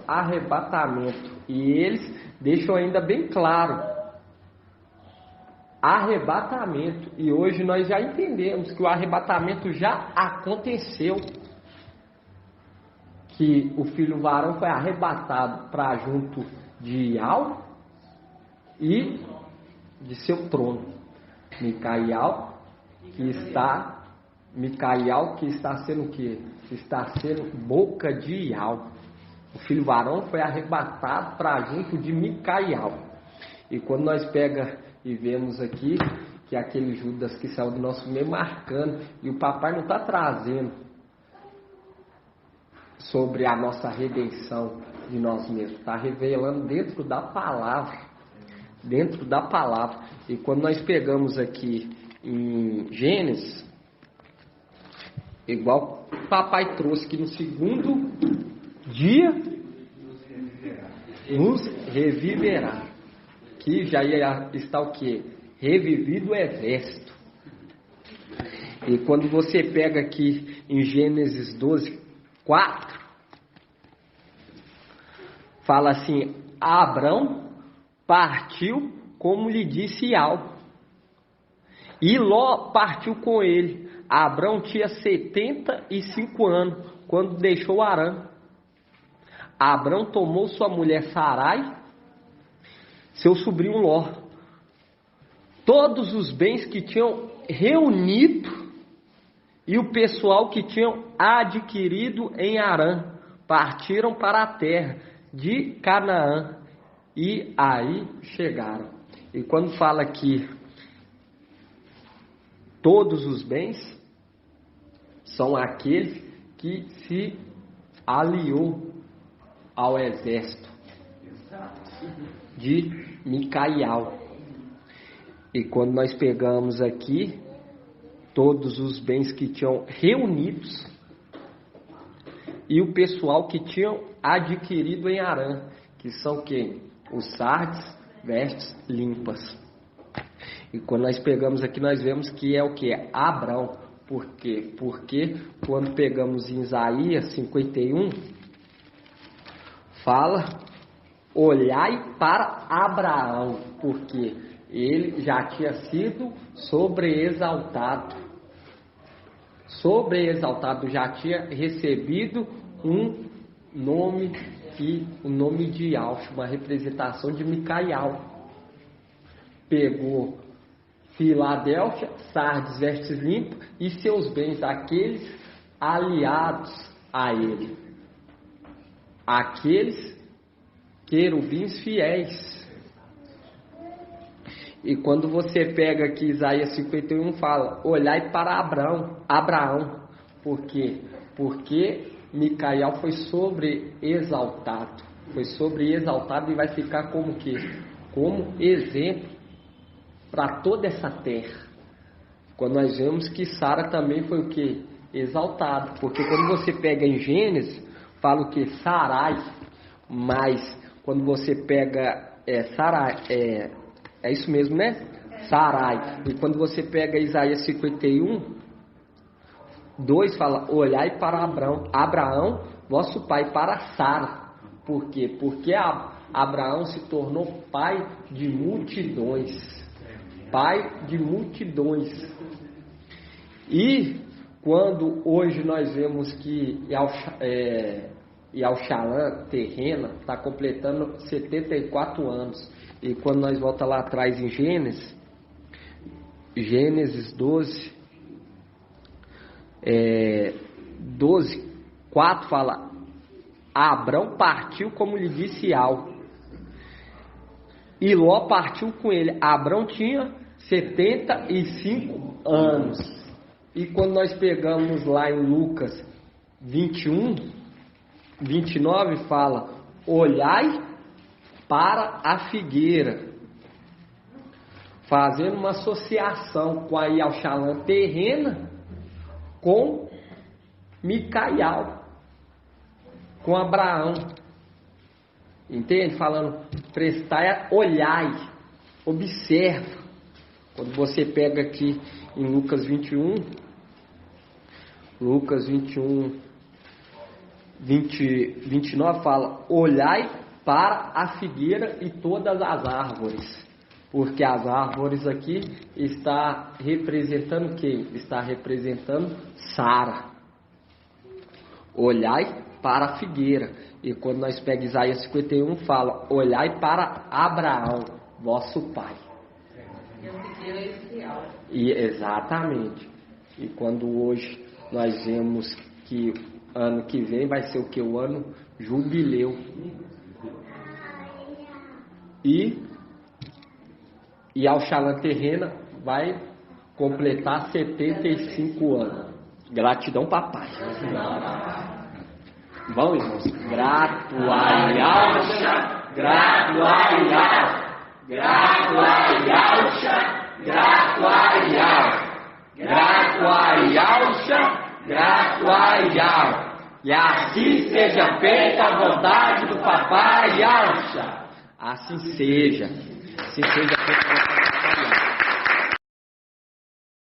arrebatamento. E eles deixam ainda bem claro: arrebatamento. E hoje nós já entendemos que o arrebatamento já aconteceu. Que o filho varão foi arrebatado para junto de Yau e de seu trono. Micael que está sendo o quê? Está sendo boca de Yau. O filho varão foi arrebatado para junto de Micael. E quando nós pega e vemos aqui que aquele Judas que saiu do nosso meio marcando, e o papai não está trazendo sobre a nossa redenção de nós mesmos, está revelando dentro da palavra. Dentro da palavra. E quando nós pegamos aqui em Gênesis, igual o papai trouxe que no segundo dia nos reviverá. Que já ia estar o quê? Revivido o exército. E quando você pega aqui em Gênesis 12, 4, fala assim: Abrão partiu como lhe disse Yau, e Ló partiu com ele. Abrão tinha 75 anos quando deixou Harã. Abrão tomou sua mulher Sarai, seu sobrinho Ló, todos os bens que tinham reunido e o pessoal que tinham adquirido em Harã, partiram para a terra de Canaã e aí chegaram. E quando fala aqui todos os bens, são aqueles que se aliou ao exército de Micael. E quando nós pegamos aqui todos os bens que tinham reunidos e o pessoal que tinham adquirido em Harã, que são quem? Os sardes, vestes limpas. E quando nós pegamos aqui, nós vemos que é o que? Abrão. Por quê? Porque quando pegamos em Isaías 51, fala, olhai para Abraão, porque ele já tinha sido sobreexaltado. Sobreexaltado, já tinha recebido um nome, o nome de Yahshua, uma representação de Micael. Pegou Filadélfia, Sardes, vestes limpas e seus bens, aqueles aliados a ele. Aqueles querubins fiéis. E quando você pega aqui Isaías 51, fala, olhai para Abraão. Por quê? Porque Micael foi sobreexaltado. Foi sobreexaltado e vai ficar como quê? Como exemplo para toda essa terra. Quando nós vemos que Sara também foi o quê? Exaltado. Porque quando você pega em Gênesis, fala o quê? Sarai. Mas quando você pega Sarai, é isso mesmo, né? Sarai. E quando você pega Isaías 51, 2 fala, olhai para Abraão, vosso pai, para Sara. Por quê? Porque Abraão se tornou pai de multidões. Pai de multidões. E quando hoje nós vemos que Yahshalã terrena está completando 74 anos. E quando nós voltamos lá atrás em Gênesis 12, 4 fala, Abrão partiu como lhe disse Al, e Ló partiu com ele. Abrão tinha 75 anos. E quando nós pegamos lá em Lucas 21, 29 fala, olhai para a figueira, fazendo uma associação com a Yahshalã terrena com Micael, com Abraão. Entende? Falando, prestai, olhai, observa. Quando você pega aqui em Lucas 21, 29 fala, olhai para a figueira e todas as árvores. Porque as árvores aqui está representando quem? Está representando Sara. Olhai para a figueira. E quando nós pegamos Isaías 51, fala, olhai para Abraão, vosso pai. E exatamente. E quando hoje nós vemos que ano que vem vai ser o que? O ano jubileu. E Yahshalã terrena vai completar 75 anos. Gratidão, papai. Vamos, irmãos. Grato a Yahshua, grato a Yahshua, grato a Yahshua, grato a Yahshua, grato a Yahshua, grato a Yahshua. E assim seja feita a vontade do papai Yahshua. Assim seja. Assim seja feita a vontade.